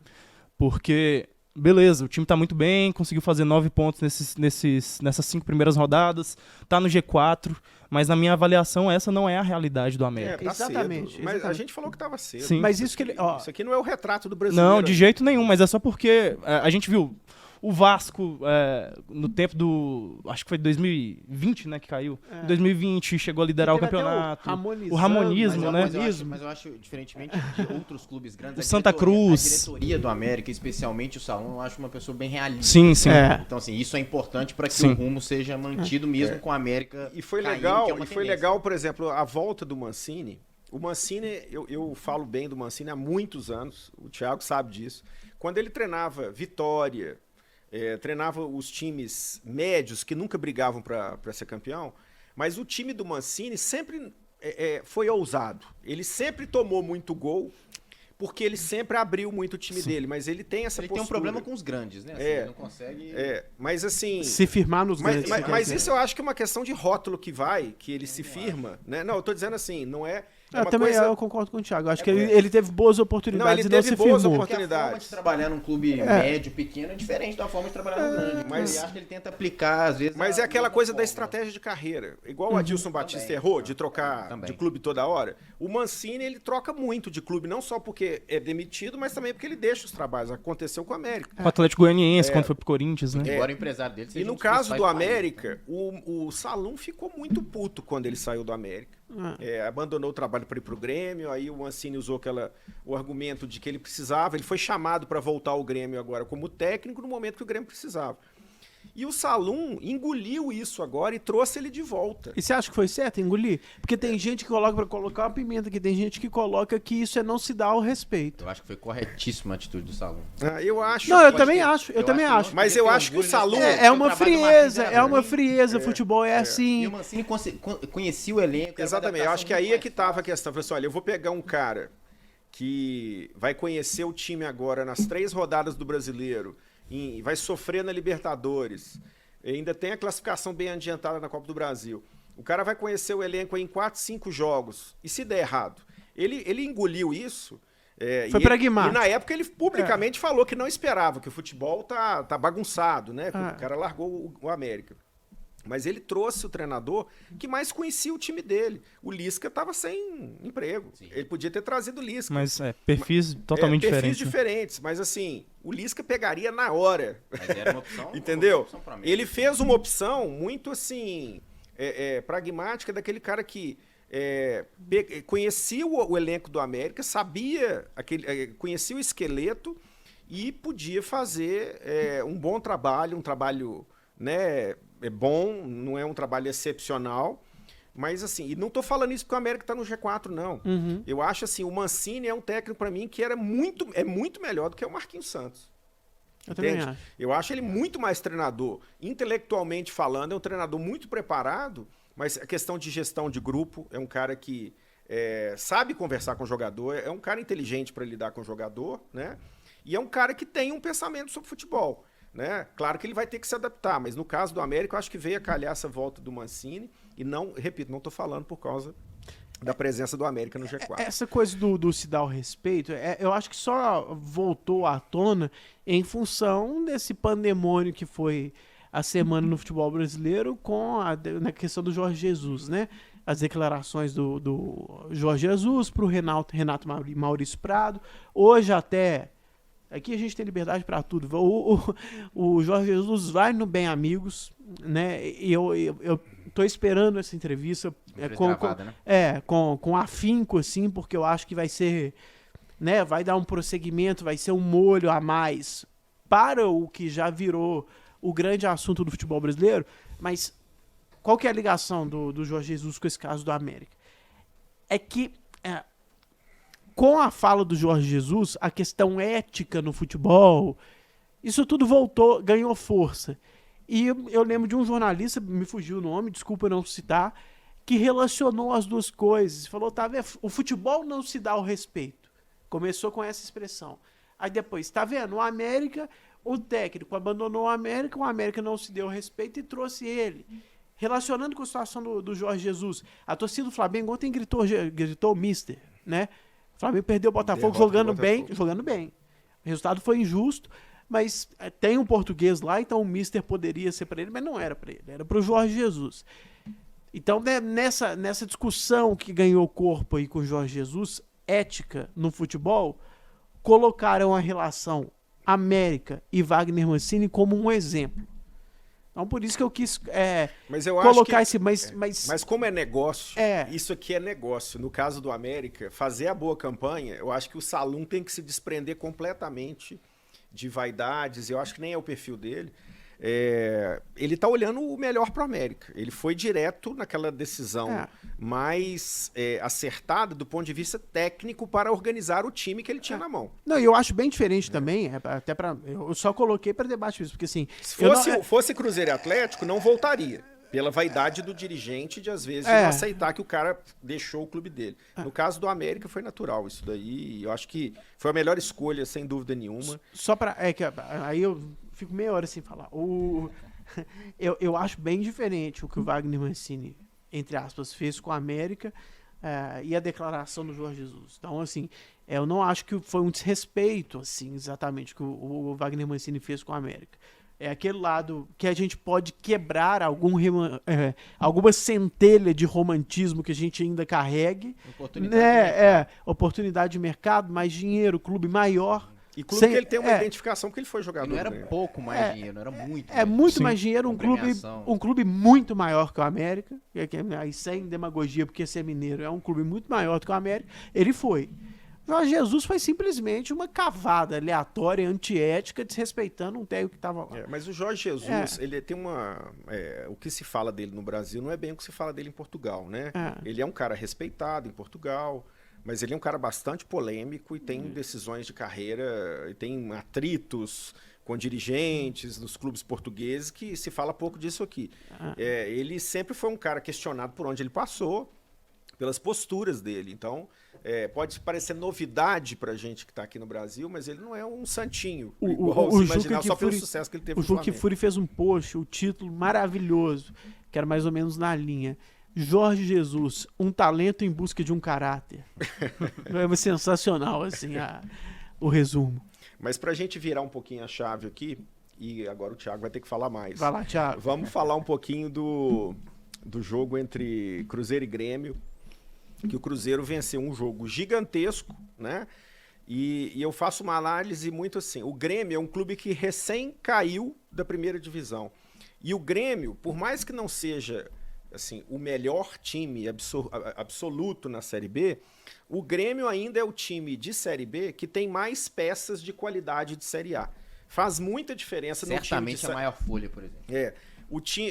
Porque, beleza, o time tá muito bem, conseguiu fazer 9 pontos nessas 5 primeiras rodadas, tá no G4, mas na minha avaliação essa não é a realidade do América. Tá Exatamente, cedo, mas a exatamente. gente falou que tava cedo. Sim. Mas isso que ele... Ó, Isso aqui não é o retrato do brasileiro. Não, de jeito nenhum, mas é só porque a gente viu o Vasco no tempo do... Acho que foi 2020, né, que caiu. Em 2020 chegou a liderar o teve até campeonato. o Ramonismo, né? Mas eu acho, diferentemente de outros clubes grandes, O Santa Cruz. A diretoria do América, especialmente o Salão, eu acho uma pessoa bem realista. Sim, sim. Então, assim, isso é importante para que Sim. o rumo seja mantido mesmo com a América. E foi caindo, legal, que é uma tendência. por exemplo, a volta do Mancini. O Mancini, eu falo bem do Mancini há muitos anos, o Thiago sabe disso. Quando ele treinava Vitória, treinava os times médios que nunca brigavam para ser campeão, mas o time do Mancini sempre foi ousado. Ele sempre tomou muito gol, porque ele sempre abriu muito o time dele, mas ele tem essa Ele postura. tem um problema com os grandes, né? Assim, ele não consegue... Mas assim... se firmar nos grandes. Mas isso eu acho que é uma questão de rótulo que ele se firma, né? Não, eu tô dizendo assim, não é... Eu concordo com o Thiago. Acho que ele teve boas oportunidades e não se firmou. Porque a forma de trabalhar num clube médio, pequeno, é diferente da forma de trabalhar no grande. Mas acho que ele tenta aplicar, às vezes... Mas é aquela coisa da estratégia de carreira. Igual o Adilson Batista errou de trocar de clube toda hora. O Mancini, ele troca muito de clube, não só porque é demitido, mas também porque ele deixa os trabalhos. Aconteceu com o América. Com o Atlético Goianiense, quando foi pro Corinthians, né? Embora o empresário dele seja E no um dos caso do principais América, países, o Salum ficou muito puto quando ele saiu do América. Abandonou o trabalho para ir pro Grêmio, aí o Mancini usou o argumento de que ele precisava, ele foi chamado para voltar ao Grêmio agora como técnico no momento que o Grêmio precisava. E o Salum engoliu isso agora e trouxe ele de volta. E você acha que foi certo engolir? Porque tem gente que coloca pra colocar uma pimenta aqui, tem gente que coloca que isso não se dá ao respeito. Eu acho que foi corretíssima a atitude do Salum. Eu acho. Não, eu também acho. Mas eu acho que o Salum... É uma frieza, futebol é assim. E o Mancini conhecia o elenco. Exatamente, eu acho que aí é que estava a questão. Eu falei assim, olha, eu vou pegar um cara que vai conhecer o time agora nas 3 rodadas do Brasileiro, vai sofrer na Libertadores, ainda tem a classificação bem adiantada na Copa do Brasil. O cara vai conhecer o elenco em 4, 5 jogos, e se der errado? Ele engoliu isso. Foi pragmático. E na época ele publicamente falou que não esperava, que o futebol tá bagunçado, né? Que o cara largou o América. Mas ele trouxe o treinador que mais conhecia o time dele. O Lisca estava sem emprego. Sim. Ele podia ter trazido o Lisca. Mas perfis totalmente perfis diferentes. Né? diferentes. Mas assim, o Lisca pegaria na hora. Mas era uma opção. Entendeu? Uma opção pra mim. Ele fez uma opção muito assim, pragmática, daquele cara que conhecia o elenco do América, sabia, conhecia o esqueleto e podia fazer um bom trabalho, um trabalho, né, bom, não é um trabalho excepcional, mas assim, e não tô falando isso porque o América tá no G4, não. Uhum. Eu acho assim, o Mancini é um técnico para mim que é muito melhor do que o Marquinhos Santos. Eu também Entende? acho. Eu acho ele muito mais treinador. Intelectualmente falando, é um treinador muito preparado, mas a questão de gestão de grupo, é um cara que sabe conversar com o jogador, é um cara inteligente para lidar com o jogador, né? E é um cara que tem um pensamento sobre futebol, né? Claro que ele vai ter que se adaptar, mas no caso do América, eu acho que veio a calhar essa volta do Mancini, e não, repito, não estou falando por causa da presença do América no G4. Essa coisa do se dar o respeito, eu acho que só voltou à tona em função desse pandemônio que foi a semana no futebol brasileiro na questão do Jorge Jesus, né? As declarações do Jorge Jesus para o Renato Maurício Prado. Hoje até... Aqui a gente tem liberdade para tudo. O Jorge Jesus vai no Bem Amigos, né? E eu tô esperando essa entrevista com afinco, assim, porque eu acho que vai ser, né? Vai dar um prosseguimento, vai ser um molho a mais para o que já virou o grande assunto do futebol brasileiro. Mas qual que é a ligação do Jorge Jesus com esse caso do América? É que com a fala do Jorge Jesus, a questão ética no futebol, isso tudo ganhou força. E eu lembro de um jornalista, me fugiu o nome, desculpa não citar, que relacionou as duas coisas. Falou, tá vendo? O futebol não se dá o respeito. Começou com essa expressão. Aí depois, tá vendo? O América, o técnico abandonou o América não se deu o respeito e trouxe ele. Relacionando com a situação do Jorge Jesus. A torcida do Flamengo ontem gritou mister, né? O Flamengo perdeu o Botafogo jogando bem. O resultado foi injusto, mas tem um português lá, então o mister poderia ser para ele, mas não era para ele, era para o Jorge Jesus. Então, nessa discussão que ganhou corpo aí com o Jorge Jesus, ética no futebol, colocaram a relação América e Wagner Mancini como um exemplo. Então, por isso que eu quis mas eu colocar acho que, esse... Mas como é negócio, isso aqui é negócio. No caso do América, fazer a boa campanha, eu acho que o Salum tem que se desprender completamente de vaidades. Eu acho que nem é o perfil dele. Ele tá olhando o melhor para o América. Ele foi direto naquela decisão mais acertada do ponto de vista técnico para organizar o time que ele tinha na mão. Não, eu acho bem diferente também, até para eu só coloquei para debate isso, porque assim... Se fosse Cruzeiro e Atlético, não voltaria. Pela vaidade do dirigente de, às vezes, não aceitar que o cara deixou o clube dele. No caso do América, foi natural isso daí. Eu acho que foi a melhor escolha, sem dúvida nenhuma. Só para... aí eu fico meia hora sem falar. Eu acho bem diferente o que o Wagner Mancini, entre aspas, fez com a América e a declaração do Jorge Jesus. Então, assim, eu não acho que foi um desrespeito, assim, exatamente, que o Wagner Mancini fez com a América. É aquele lado que a gente pode quebrar alguma centelha de romantismo que a gente ainda carregue. Oportunidade de mercado, mais dinheiro, clube maior. E clube que ele tem uma identificação porque ele foi jogador. E não era pouco mais dinheiro, não era muito. Muito mais dinheiro, um clube muito maior que o América. Aí sem demagogia, porque ser mineiro é um clube muito maior do que o América. Ele foi. Jorge Jesus foi simplesmente uma cavada aleatória, antiética, desrespeitando um técnico que estava lá. Mas o Jorge Jesus, ele tem uma... o que se fala dele no Brasil não é bem o que se fala dele em Portugal, né? Ele é um cara respeitado em Portugal, mas ele é um cara bastante polêmico e tem decisões de carreira, e tem atritos com dirigentes nos clubes portugueses que se fala pouco disso aqui. Ele sempre foi um cara questionado por onde ele passou, pelas posturas dele. Então, pode parecer novidade pra gente que tá aqui no Brasil, mas ele não é um santinho, igual se imaginar, só pelo sucesso que ele teve no Flamengo. O Juque Furi fez um post, o título maravilhoso, que era mais ou menos na linha: Jorge Jesus, um talento em busca de um caráter. É sensacional, assim, o resumo. Mas pra gente virar um pouquinho a chave aqui e agora o Thiago vai ter que falar mais. Vai lá, Thiago. Vamos falar um pouquinho do jogo entre Cruzeiro e Grêmio, que o Cruzeiro venceu um jogo gigantesco, né? E eu faço uma análise muito assim, o Grêmio é um clube que recém caiu da primeira divisão. E o Grêmio, por mais que não seja assim, o melhor time absoluto na Série B, o Grêmio ainda é o time de Série B que tem mais peças de qualidade de Série A. Faz muita diferença no time de Certamente a maior folha, por exemplo.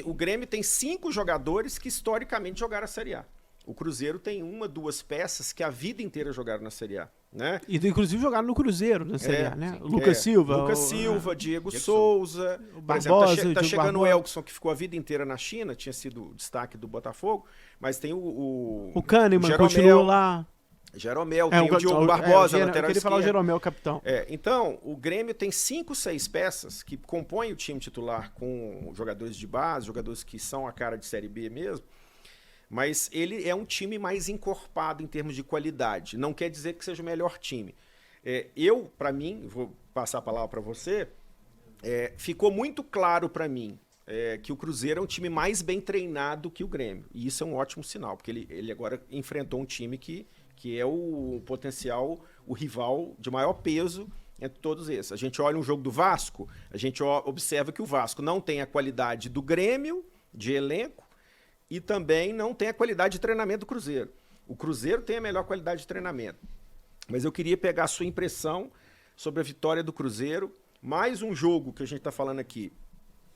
O Grêmio tem 5 jogadores que historicamente jogaram a Série A. O Cruzeiro tem 1, 2 peças que a vida inteira jogaram na Série A. Né? E inclusive jogaram no Cruzeiro, na Série A, né? Lucas Silva, Diego Souza, o por exemplo, Barbosa, tá chegando Barbosa. o Elkson, que ficou a vida inteira na China, tinha sido destaque do Botafogo, mas tem o Kahneman Jeromel, continuou lá. Jeromel, tem o Diogo Barbosa, lateral eu queria falar o Jeromel, capitão. Então, o Grêmio tem 5, 6 peças que compõem o time titular com jogadores de base, jogadores que são a cara de Série B mesmo, mas ele é um time mais encorpado em termos de qualidade. Não quer dizer que seja o melhor time. Para mim, vou passar a palavra para você, ficou muito claro para mim que o Cruzeiro é um time mais bem treinado que o Grêmio. E isso é um ótimo sinal, porque ele agora enfrentou um time que é o potencial, o rival de maior peso entre todos esses. A gente olha um jogo do Vasco, a gente observa que o Vasco não tem a qualidade do Grêmio, de elenco, e também não tem a qualidade de treinamento do Cruzeiro. O Cruzeiro tem a melhor qualidade de treinamento. Mas eu queria pegar a sua impressão sobre a vitória do Cruzeiro. Mais um jogo que a gente está falando aqui,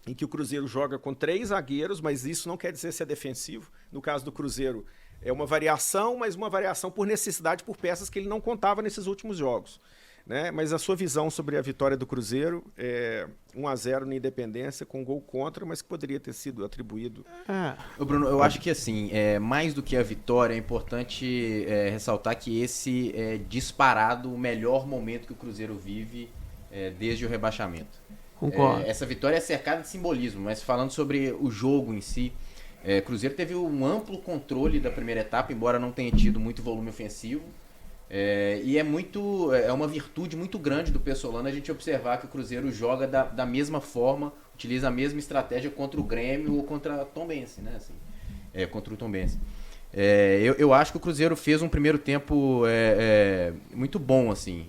em que o Cruzeiro joga com 3 zagueiros, mas isso não quer dizer ser defensivo. No caso do Cruzeiro, é uma variação, mas uma variação por necessidade, por peças que ele não contava nesses últimos jogos. Né? Mas a sua visão sobre a vitória do Cruzeiro, 1-0 na Independência, com gol contra, mas que poderia ter sido atribuído. Bruno, eu acho que assim, mais do que a vitória, é importante ressaltar que esse é disparado o melhor momento que o Cruzeiro vive desde o rebaixamento. Concordo. Essa vitória é cercada de simbolismo, mas falando sobre o jogo em si, Cruzeiro teve um amplo controle da primeira etapa, embora não tenha tido muito volume ofensivo. E é uma virtude muito grande do Pessolano a gente observar que o Cruzeiro joga da mesma forma, utiliza a mesma estratégia contra o Grêmio ou contra a Tombense, né? Assim, contra o Tombense. Eu acho que o Cruzeiro fez um primeiro tempo muito bom, assim.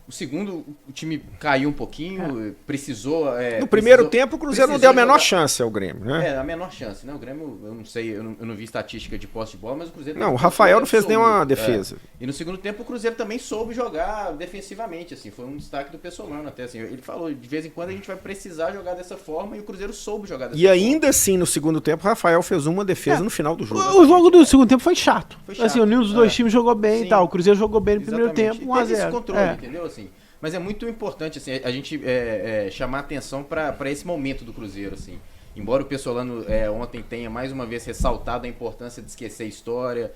O segundo, o time caiu um pouquinho, precisou... no primeiro tempo, o Cruzeiro não deu a menor chance ao Grêmio, né? A menor chance, né? O Grêmio, eu não sei, eu não vi estatística de posse de bola, mas o Cruzeiro... Não, o Rafael não fez nenhuma defesa. E no segundo tempo, o Cruzeiro também soube jogar defensivamente, assim, foi um destaque do Pessolano até, assim. Ele falou, de vez em quando a gente vai precisar jogar dessa forma, e o Cruzeiro soube jogar dessa forma. E ainda assim, no segundo tempo, o Rafael fez uma defesa no final do jogo. O jogo do segundo tempo foi chato. Assim, nenhum dos dois times jogou bem e tal. O Cruzeiro jogou bem no primeiro tempo, 1-0. Teve esse controle, entendeu? Assim. Mas é muito importante assim, a gente chamar atenção para esse momento do Cruzeiro. Assim. Embora o Pessolano ontem tenha mais uma vez ressaltado a importância de esquecer a história,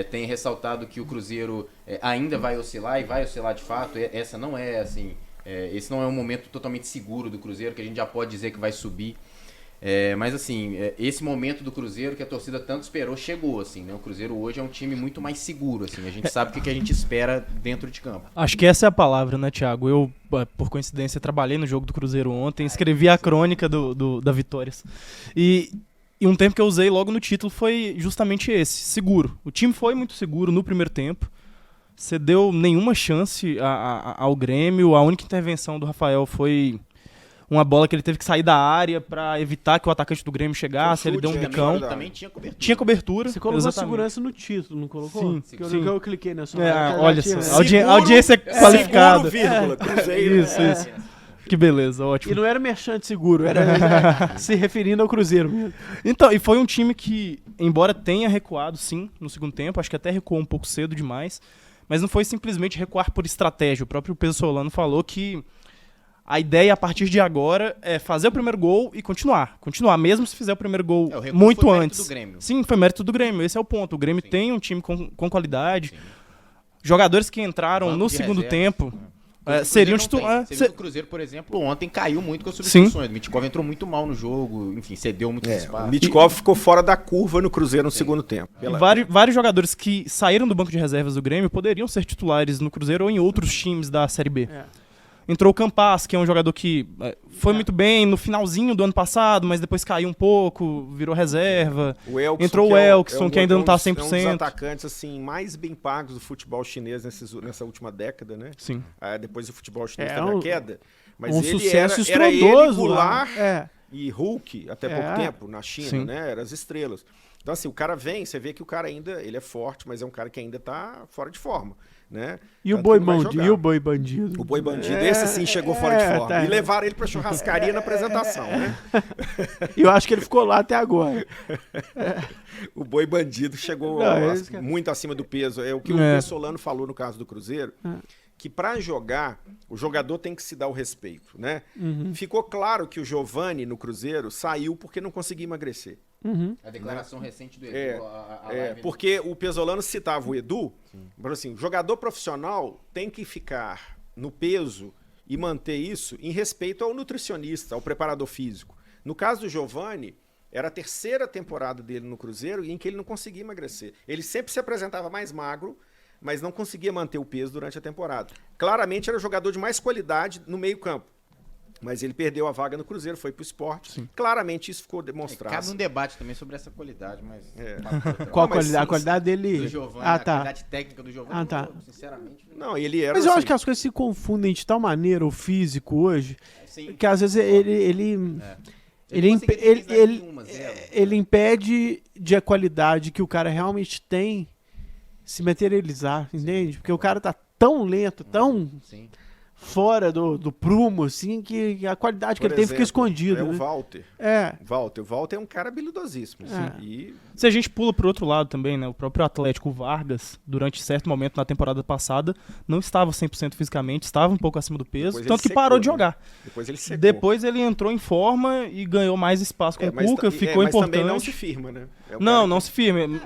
tenha ressaltado que o Cruzeiro ainda vai oscilar e vai oscilar de fato, essa não é assim, esse não é um momento totalmente seguro do Cruzeiro, que a gente já pode dizer que vai subir. Mas assim, esse momento do Cruzeiro que a torcida tanto esperou chegou, assim, né? O Cruzeiro hoje é um time muito mais seguro, assim, a gente sabe o que a gente espera dentro de campo. Acho que essa é a palavra, né, Thiago? Eu, por coincidência, trabalhei no jogo do Cruzeiro ontem, escrevi a crônica da Vitórias. E um tempo que eu usei logo no título foi justamente esse, seguro. O time foi muito seguro no primeiro tempo, cedeu nenhuma chance ao Grêmio, a única intervenção do Rafael foi uma bola que ele teve que sair da área para evitar que o atacante do Grêmio chegasse, ele deu um bicão. Também tinha cobertura. Tinha cobertura. Você colocou exatamente. Segurança no título, não colocou? Sim. Eu cliquei na sua. Olha só, audiência qualificada. Seguro, vírgula, Cruzeiro. Isso. Que beleza, ótimo. E não era merchante seguro, era se referindo ao Cruzeiro mesmo. Então, e foi um time que, embora tenha recuado, sim, no segundo tempo, acho que até recuou um pouco cedo demais, mas não foi simplesmente recuar por estratégia. O próprio Pessolano falou que a ideia, a partir de agora, é fazer o primeiro gol e continuar. Continuar, mesmo se fizer o primeiro gol muito foi antes. Mérito do Grêmio. Sim, foi mérito do Grêmio. Esse é o ponto. O Grêmio tem um time com qualidade. Sim. Jogadores que entraram Banco no de segundo reserva. tempo seriam titulares. O Cruzeiro, por exemplo, ontem caiu muito com as substituições. O Mitkov entrou muito mal no jogo, enfim, cedeu muito espaço. O Mitkov ficou fora da curva no Cruzeiro no segundo tempo. Vários jogadores que saíram do banco de reservas do Grêmio poderiam ser titulares no Cruzeiro ou em outros times da Série B. Entrou o Campas, que é um jogador que foi muito bem no finalzinho do ano passado, mas depois caiu um pouco, virou reserva. Entrou o Elkson, que ainda não tá 100%. É um dos atacantes assim, mais bem pagos do futebol chinês nessa última década, né? Sim. Depois o futebol chinês teve a queda. Mas um ele sucesso era ele, estrondoso. Goulart É. e Hulk, até pouco tempo, na China, Sim. né? Eram as estrelas. Então, assim, o cara vem, você vê que o cara ainda, ele é forte, mas é um cara que ainda tá fora de forma, né? E o Tanto boi que não vai bandido? jogar. E o boi bandido? O boi bandido, esse sim chegou fora de forma. tá. E levaram ele pra churrascaria na apresentação, né? E eu acho que ele ficou lá até agora. O boi bandido chegou Não, esse cara- muito acima do peso. É o que o Pessolano falou no caso do Cruzeiro, que para jogar, o jogador tem que se dar o respeito, né? Ficou claro que o Giovani no Cruzeiro saiu porque não conseguia emagrecer. A declaração recente do Edu, a live Porque o Pesolano citava o Edu, falou assim, o jogador profissional tem que ficar no peso e manter isso em respeito ao nutricionista, ao preparador físico. No caso do Giovani, era a terceira temporada dele no Cruzeiro em que ele não conseguia emagrecer. Ele sempre se apresentava mais magro, mas não conseguia manter o peso durante a temporada. Claramente era o jogador de mais qualidade no meio-campo. Mas ele perdeu a vaga no Cruzeiro, foi pro Sport. Sim. Claramente isso ficou demonstrado. Cabe um debate também sobre essa qualidade, mas... Qual a Não, mas qualidade? A sim, qualidade dele. Do Giovani, Ah, a tá. qualidade técnica do Giovani, Ah, tá. eu, sinceramente... Não, ele era Mas eu assim, acho que as coisas se confundem de tal maneira, o físico hoje, Sim. que às vezes ele Ele imp- conseguiu utilizar ele- nenhuma, zero. ele impede de a qualidade que o cara realmente tem se materializar, entende? Porque o cara tá tão lento, tão Sim. fora do prumo, assim, que a qualidade que por ele tem fica exemplo, escondida. É o né? Walter. É. O Walter é um cara habilidosíssimo. assim, e Se a gente pula pro outro lado também, né? O próprio Atlético Vargas, durante certo momento na temporada passada, não estava 100% fisicamente, estava um pouco acima do peso, Depois ele tanto que secou, parou de né? jogar. depois ele secou. Depois ele entrou em forma e ganhou mais espaço com o Cuca, ficou mas importante. também não se firma, né? É o Não, cara não que- se firme.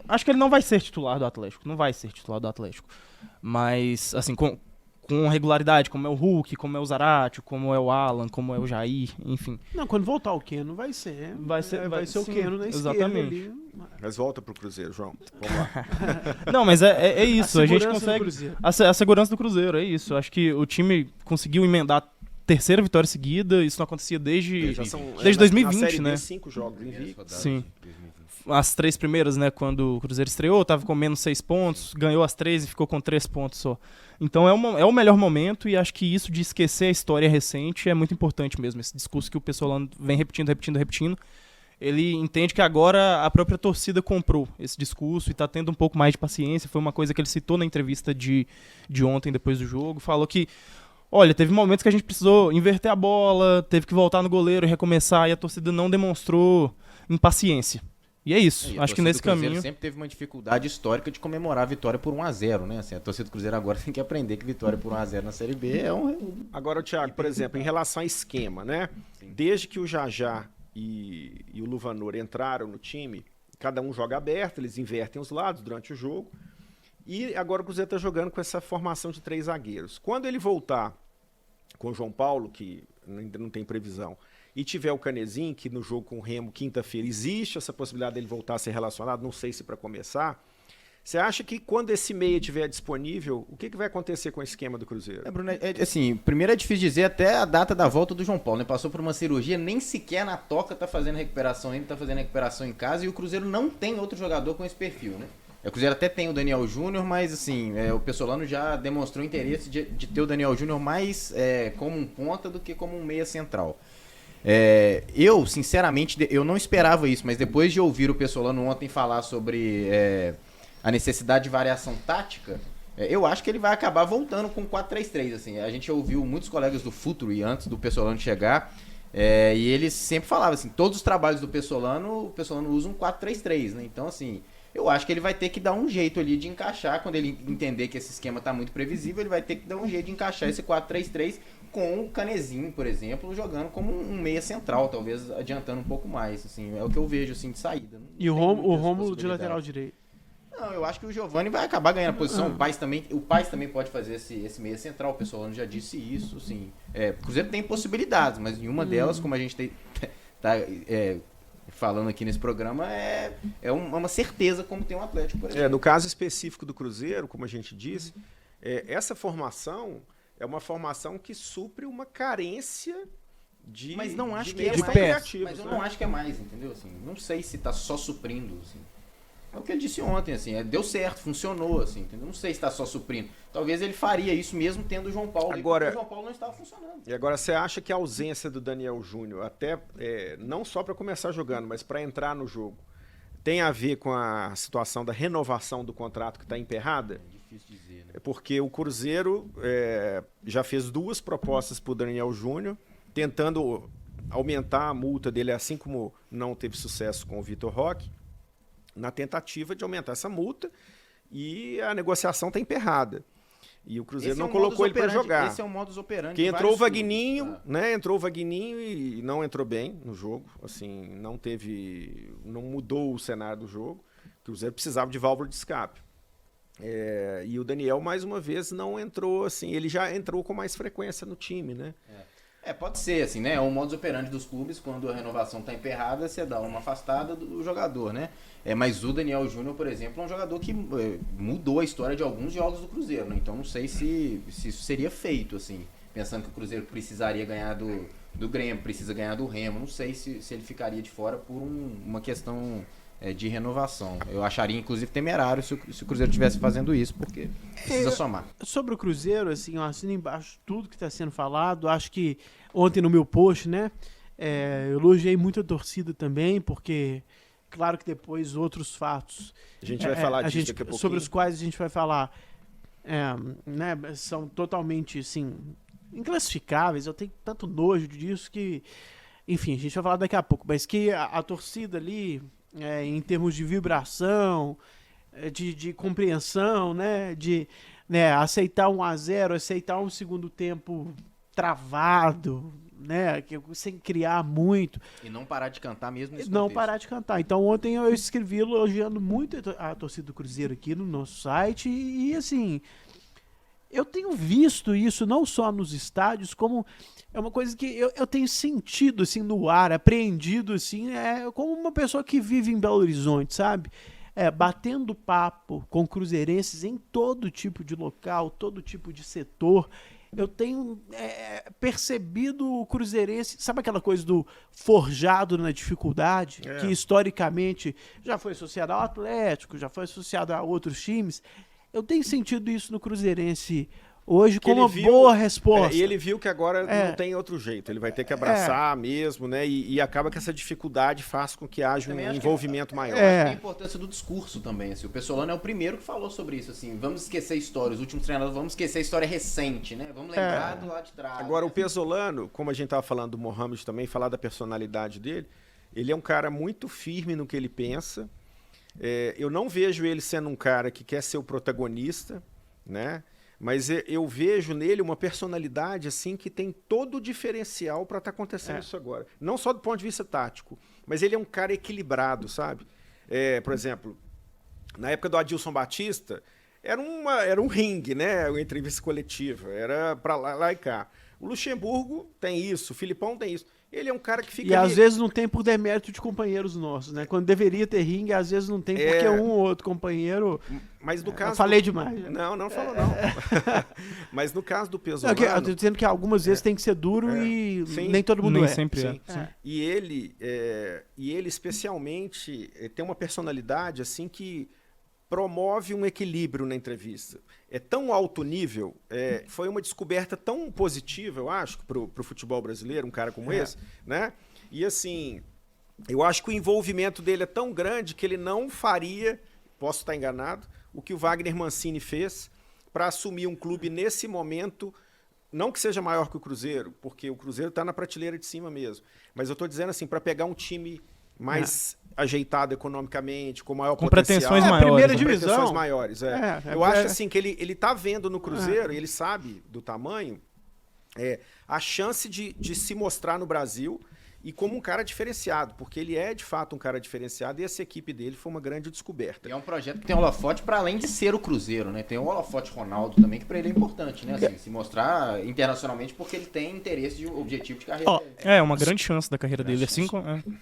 Acho que ele não vai ser titular do Atlético. Não vai ser titular do Atlético. Mas, assim, com regularidade, como é o Hulk, como é o Zarate, como é o Alan, como é o Jair, enfim. Não, quando voltar o Keno, vai ser. Vai ser- vai vai- ser o sim, Keno na esquerda exatamente. ali. Mas volta pro Cruzeiro, João. Vamos lá. Não, mas é isso. A gente segurança do consegue. Cruzeiro. A segurança do Cruzeiro, é isso. Acho que o time conseguiu emendar a terceira vitória seguida. Isso não acontecia desde Já são, desde na 2020, Série B, né? 5 jogos invictos. Sim. As 3 primeiras, né, quando o Cruzeiro estreou, tava com menos 6 pontos, ganhou as 3 e ficou com 3 pontos só. Então é o melhor momento e acho que isso de esquecer a história recente é muito importante mesmo. Esse discurso que o pessoal vem repetindo. Ele entende que agora a própria torcida comprou esse discurso e tá tendo um pouco mais de paciência. Foi uma coisa que ele citou na entrevista de ontem, depois do jogo. Falou que, olha, teve momentos que a gente precisou inverter a bola, teve que voltar no goleiro e recomeçar, e a torcida não demonstrou impaciência. E é isso. E a Acho que torcida nesse do Cruzeiro caminho... sempre teve uma dificuldade histórica de comemorar a vitória por 1-0, né? Assim, a torcida do Cruzeiro agora tem que aprender que vitória por 1-0 na Série B é Agora, Thiago, por exemplo, em relação a esquema, né? Desde que o Jajá e o Luvanor entraram no time, cada um joga aberto, eles invertem os lados durante o jogo. E agora o Cruzeiro está jogando com essa formação de 3 zagueiros. Quando ele voltar com o João Paulo, que ainda não tem previsão, e tiver o Canezinho, que no jogo com o Remo, quinta-feira, existe essa possibilidade dele voltar a ser relacionado, não sei se para começar. Você acha que quando esse meia estiver disponível, o que vai acontecer com o esquema do Cruzeiro? Bruno, assim, primeiro é difícil dizer até a data da volta do João Paulo, né? Passou por uma cirurgia, nem sequer na toca tá fazendo recuperação ainda, tá fazendo recuperação em casa, e o Cruzeiro não tem outro jogador com esse perfil, né? O Cruzeiro até tem o Daniel Júnior, mas assim, o Pessolano já demonstrou interesse de ter o Daniel Júnior mais como um ponta do que como um meia central. Eu, sinceramente, eu não esperava isso, mas depois de ouvir o Pessolano ontem falar sobre a necessidade de variação tática, eu acho que ele vai acabar voltando com 4-3-3. Assim. A gente ouviu muitos colegas do Futuri antes do Pessolano chegar, e eles sempre falavam assim, todos os trabalhos do Pessolano, o Pessolano usa um 4-3-3, né? Então, assim, eu acho que ele vai ter que dar um jeito ali de encaixar, quando ele entender que esse esquema está muito previsível, ele vai ter que dar um jeito de encaixar esse 4-3-3 com o Canezinho, por exemplo, jogando como um meia central, talvez adiantando um pouco mais, assim, é o que eu vejo assim de saída. Não E o tem muitas Rômulo de possibilidades. lateral direito. Não, eu acho que o Giovani vai acabar ganhando a posição. O Paes também pode fazer esse meia central. O pessoal já disse isso, assim. O Cruzeiro tem possibilidades, mas nenhuma delas, como a gente tá falando aqui nesse programa, é uma certeza como tem um Atlético, por exemplo. No caso específico do Cruzeiro, como a gente disse, essa formação é uma formação que supre uma carência de Mas não acho de que é meios mais. criativos, Mas eu né? não acho que é mais, entendeu? Assim, não sei se tá só suprindo, assim. É o que ele disse ontem, assim, deu certo, funcionou, assim, entendeu? Não sei se tá só suprindo. Talvez ele faria isso mesmo tendo o João Paulo, Agora- porque o João Paulo não estava funcionando. E agora, você acha que a ausência do Daniel Júnior, até não só para começar jogando, mas para entrar no jogo, tem a ver com a situação da renovação do contrato que está emperrada? É difícil dizer, né? É porque o Cruzeiro já fez 2 propostas para o Daniel Júnior, tentando aumentar a multa dele, assim como não teve sucesso com o Vitor Roque, na tentativa de aumentar essa multa, e a negociação está emperrada. E o Cruzeiro Esse é não um colocou modus ele para operandi- jogar. Esse é um modus operandi. Que de entrou o vários Vagninho, clubes, tá? né? Entrou o Vagninho e não entrou bem no jogo. Assim, não mudou o cenário do jogo. O Cruzeiro precisava de válvula de escape. E o Daniel, mais uma vez, não entrou assim. Ele já entrou com mais frequência no time, né? Pode ser, assim, né? É um modus operandi dos clubes, quando a renovação tá emperrada, você dá uma afastada do jogador, né? Mas o Daniel Júnior, por exemplo, é um jogador que mudou a história de alguns jogos do Cruzeiro, né? Então não sei se isso seria feito, assim, pensando que o Cruzeiro precisaria ganhar do Grêmio, precisa ganhar do Remo, não sei se ele ficaria de fora por uma questão de renovação. Eu acharia, inclusive, temerário se o Cruzeiro estivesse fazendo isso, porque precisa somar. Sobre o Cruzeiro, assim, eu assino embaixo tudo que está sendo falado. Acho que ontem no meu post, né, eu elogiei muito a torcida também, porque, claro que depois outros fatos A gente vai falar disso gente, daqui a pouquinho. sobre os quais a gente vai falar, né, são totalmente, assim, inclassificáveis. Eu tenho tanto nojo disso que, enfim, a gente vai falar daqui a pouco. Mas que a torcida ali, em termos de vibração, de compreensão, né, de aceitar 1-0, aceitar um segundo tempo travado, né, sem criar muito. E não parar de cantar mesmo nesse Não contexto. parar de cantar. Então ontem eu escrevi elogiando muito a torcida do Cruzeiro aqui no nosso site e assim, eu tenho visto isso não só nos estádios, como é uma coisa que eu tenho sentido assim no ar, apreendido assim, como uma pessoa que vive em Belo Horizonte, sabe? Batendo papo com cruzeirenses em todo tipo de local, todo tipo de setor. Eu tenho percebido o cruzeirense, sabe aquela coisa do forjado na dificuldade, que historicamente já foi associado ao Atlético, já foi associado a outros times. Eu tenho sentido isso no cruzeirense hoje como uma boa resposta. E ele viu que agora não tem outro jeito, ele vai ter que abraçar mesmo, né? E acaba que essa dificuldade faz com que haja um envolvimento maior. Acho que a importância do discurso também, assim, o Pessolano é o primeiro que falou sobre isso, assim, vamos esquecer a história, os últimos treinadores, vamos esquecer a história recente, né? Vamos lembrar do lado de trás. Agora, o Pessolano, como a gente estava falando do Mohamed também, falar da personalidade dele, ele é um cara muito firme no que ele pensa. Eu não vejo ele sendo um cara que quer ser o protagonista, né? Mas eu vejo nele uma personalidade assim que tem todo o diferencial para estar acontecendo isso agora. Não só do ponto de vista tático, mas ele é um cara equilibrado, sabe? Por exemplo, na época do Adilson Batista, era um ringue, né? Uma entrevista coletiva, era para lá e cá. O Luxemburgo tem isso, o Filipão tem isso. Ele é um cara que fica E ali... às vezes não tem por demérito de companheiros nossos, né? Quando deveria ter ringue, às vezes não tem porque um ou outro companheiro... Mas no caso... Eu falei demais. Né? Não falou não. Mas no caso do Pessolano... Eu tô dizendo que algumas vezes tem que ser duro e nem todo mundo nem é. sempre Sim. Sim. E ele especialmente tem uma personalidade assim que promove um equilíbrio na entrevista. É tão alto nível, foi uma descoberta tão positiva, eu acho, para o futebol brasileiro, um cara como esse, né? E assim, eu acho que o envolvimento dele é tão grande que ele não faria, posso estar enganado, o que o Wagner Mancini fez para assumir um clube nesse momento, não que seja maior que o Cruzeiro, porque o Cruzeiro está na prateleira de cima mesmo, mas eu estou dizendo assim, para pegar um time mais ajeitado economicamente, com maior Com potencial. pretensões maiores. Primeira né? divisão. Pretensões maiores, eu acho assim que ele tá vendo no Cruzeiro, e ele sabe do tamanho, a chance de se mostrar no Brasil e como um cara diferenciado, porque ele é de fato um cara diferenciado e essa equipe dele foi uma grande descoberta. E é um projeto que tem holofote para além de ser o Cruzeiro, né? Tem o holofote Ronaldo também, que para ele é importante, né? Assim, se mostrar internacionalmente porque ele tem interesse de objetivo de carreira. É uma grande chance da carreira dele. Assim,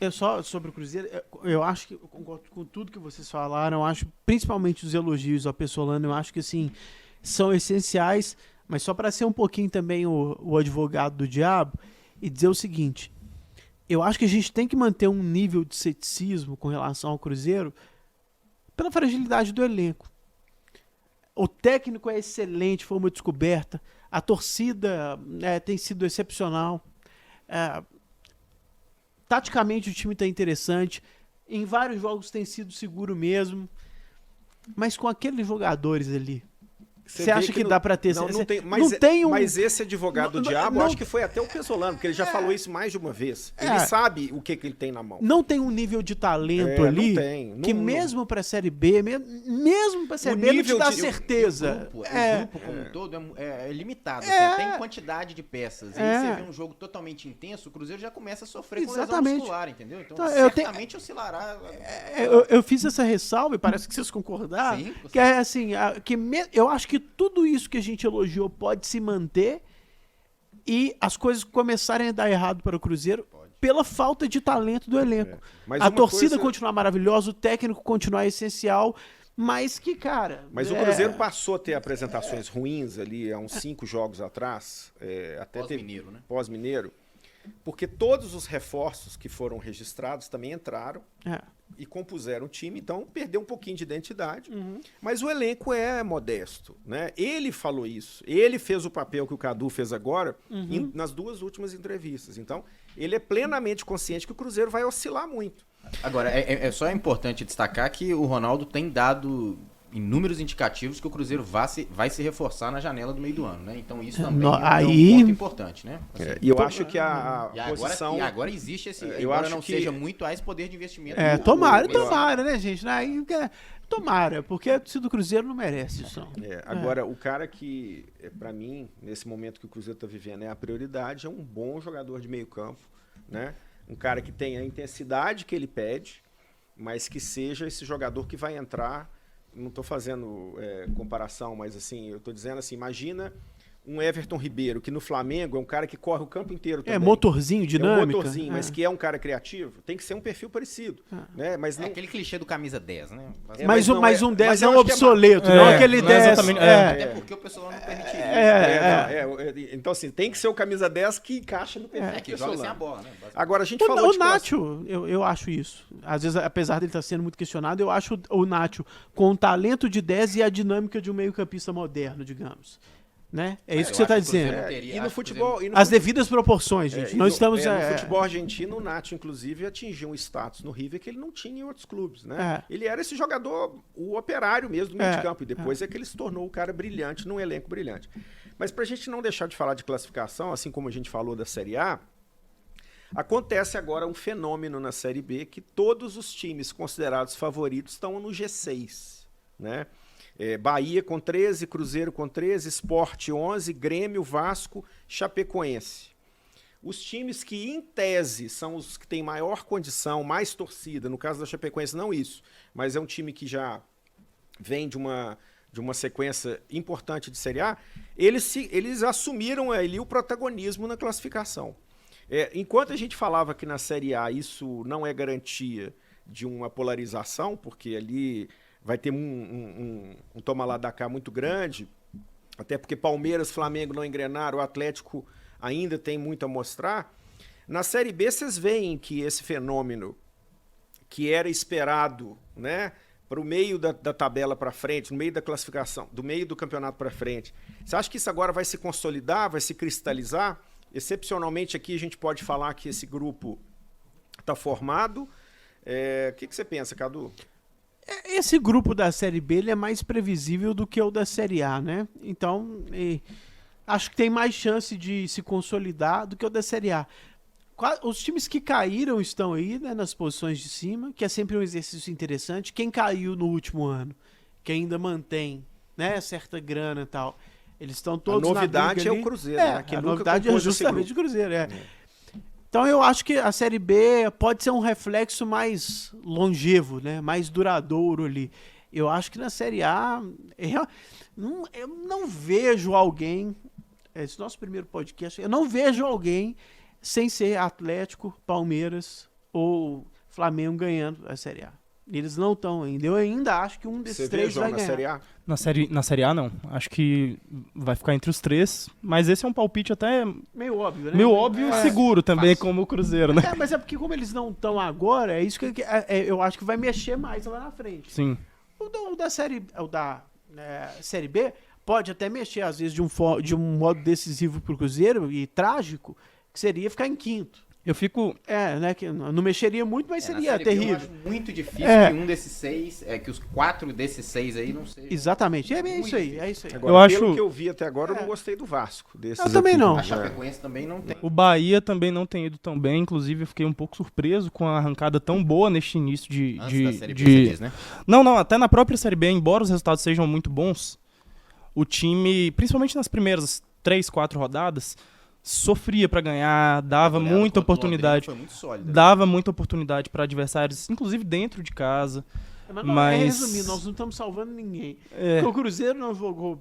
Eu só sobre o Cruzeiro, eu acho que eu concordo com tudo que vocês falaram, eu acho principalmente os elogios ao Pessolano, eu acho que assim, são essenciais, Mas só para ser um pouquinho também o advogado do diabo e dizer o seguinte, eu acho que a gente tem que manter um nível de ceticismo com relação ao Cruzeiro pela fragilidade do elenco. O técnico é excelente, foi uma descoberta. A torcida tem sido excepcional. Taticamente o time está interessante. Em vários jogos tem sido seguro mesmo. Mas com aqueles jogadores ali, você acha que dá pra ter... Mas esse advogado do diabo, acho que foi até o Pesolano, porque ele já falou isso mais de uma vez. Ele sabe o que ele tem na mão. Não tem um nível de talento ali que mesmo pra Série B, mesmo pra Série B, não te dá certeza. O grupo como um todo é limitado. Você tem quantidade de peças. E aí você vê um jogo totalmente intenso, o Cruzeiro já começa a sofrer com lesão muscular, entendeu? Então certamente oscilará. Eu fiz essa ressalva e parece que vocês concordaram. Sim, que é assim, eu acho que tudo isso que a gente elogiou pode se manter e as coisas começarem a dar errado para o Cruzeiro pela falta de talento do elenco. A torcida continuar maravilhosa, o técnico continuar essencial, mas que, cara... Mas o Cruzeiro passou a ter apresentações ruins ali há uns 5 jogos atrás. Até Pós-Mineiro, né? Pós-Mineiro. Porque todos os reforços que foram registrados também entraram e compuseram o time, então perdeu um pouquinho de identidade. Mas o elenco é modesto, né? Ele falou isso. Ele fez o papel que o Cadu fez agora nas 2 últimas entrevistas. Então, ele é plenamente consciente que o Cruzeiro vai oscilar muito. Agora, é só importante destacar que o Ronaldo tem dado inúmeros indicativos que o Cruzeiro vai se reforçar na janela do meio do ano, né? Então isso também é um ponto importante, né? Assim, e eu acho que a posição... E agora existe esse... Embora não seja muito esse poder de investimento. Tomara, né, gente? Tomara, porque a torcida do Cruzeiro não merece isso. Agora, o cara que, pra mim, nesse momento que o Cruzeiro tá vivendo, é a prioridade, é um bom jogador de meio campo, né? Um cara que tenha a intensidade que ele pede, mas que seja esse jogador que vai entrar... Não estou fazendo comparação, mas assim, eu estou dizendo assim, imagina um Everton Ribeiro, que no Flamengo é um cara que corre o campo inteiro também. Motorzinho, dinâmico. Mas que é um cara criativo. Tem que ser um perfil parecido. Né? Mas não... aquele clichê do camisa 10, né? Mas um 10 é um obsoleto, não aquele 10. Exatamente. Até porque o pessoal não permitiria. Então, assim, tem que ser o camisa 10 que encaixa no perfil. Que joga sem a bola, né? Agora, a gente falou de... O Nacho, eu acho isso. Às vezes, apesar dele estar sendo muito questionado, eu acho o Nacho com o talento de 10 e a dinâmica de um meio-campista moderno, digamos. Né? É isso que você está dizendo. E no futebol... As devidas proporções, gente. No futebol argentino, o Nacho, inclusive, atingiu um status no River que ele não tinha em outros clubes. Né? Ele era esse jogador, o operário mesmo do meio de campo. E depois é que ele se tornou o cara brilhante, num elenco brilhante. Mas para a gente não deixar de falar de classificação, assim como a gente falou da Série A, acontece agora um fenômeno na Série B que todos os times considerados favoritos estão no G6, né? Bahia com 13, Cruzeiro com 13, Sport 11, Grêmio, Vasco, Chapecoense. Os times que, em tese, são os que têm maior condição, mais torcida, no caso da Chapecoense não isso, mas é um time que já vem de uma sequência importante de Série A, eles assumiram ali o protagonismo na classificação. Enquanto a gente falava que na Série A isso não é garantia de uma polarização, porque ali... vai ter um toma lá da cá muito grande, até porque Palmeiras, Flamengo não engrenaram, o Atlético ainda tem muito a mostrar. Na Série B, vocês veem que esse fenômeno que era esperado, né, para o meio da tabela para frente, no meio da classificação, do meio do campeonato para frente, você acha que isso agora vai se consolidar, vai se cristalizar? Excepcionalmente aqui a gente pode falar que esse grupo está formado. O que você pensa, Cadu? Esse grupo da Série B ele é mais previsível do que o da Série A, né? Então, acho que tem mais chance de se consolidar do que o da Série A. Os times que caíram estão aí, né, nas posições de cima, que é sempre um exercício interessante. Quem caiu no último ano, que ainda mantém, né, certa grana e tal, eles estão todos na briga ali. A novidade é o Cruzeiro, né? Que a novidade é justamente o Cruzeiro, Então eu acho que a Série B pode ser um reflexo mais longevo, né? Mais duradouro ali. Eu acho que na Série A eu não vejo alguém, esse nosso primeiro podcast, eu não vejo alguém sem ser Atlético, Palmeiras ou Flamengo ganhando a Série A. Eles não estão ainda. Eu ainda acho que um desses Você vê três jogo vai na ganhar. Série A? Na série A, não. Acho que vai ficar entre os 3. Mas esse é um palpite até Meio óbvio, né? meio óbvio e seguro também, como o Cruzeiro, né? Mas é porque como eles não estão agora, é isso que eu acho que vai mexer mais lá na frente. Sim. O da Série B pode até mexer, às vezes, de um modo decisivo pro Cruzeiro e trágico, que seria ficar em quinto. Eu fico. Né? Que não mexeria muito, mas Na seria Série B terrível. Eu acho muito difícil É. que um desses 6, que os 4 desses 6 aí não sejam. Exatamente. É Muito isso aí, difícil. é isso aí. Agora, Eu pelo acho- que eu vi até agora, eu É. não gostei do Vasco. Desses Eu também aqui. não. A É. Chapecoense também não tem. O Bahia também não tem ido tão bem, inclusive eu fiquei um pouco surpreso com a arrancada tão boa neste início de. Antes de- da Série B, de- você diz, né? Não, até na própria Série B, embora os resultados sejam muito bons, o time, principalmente nas primeiras 3, 4 rodadas, sofria pra ganhar, dava A goleada muita contra o Londrina oportunidade. Foi muito sólida. Dava muita oportunidade para adversários, inclusive dentro de casa. Mas- resumindo, nós não estamos salvando ninguém. É, Porque o Cruzeiro não jogou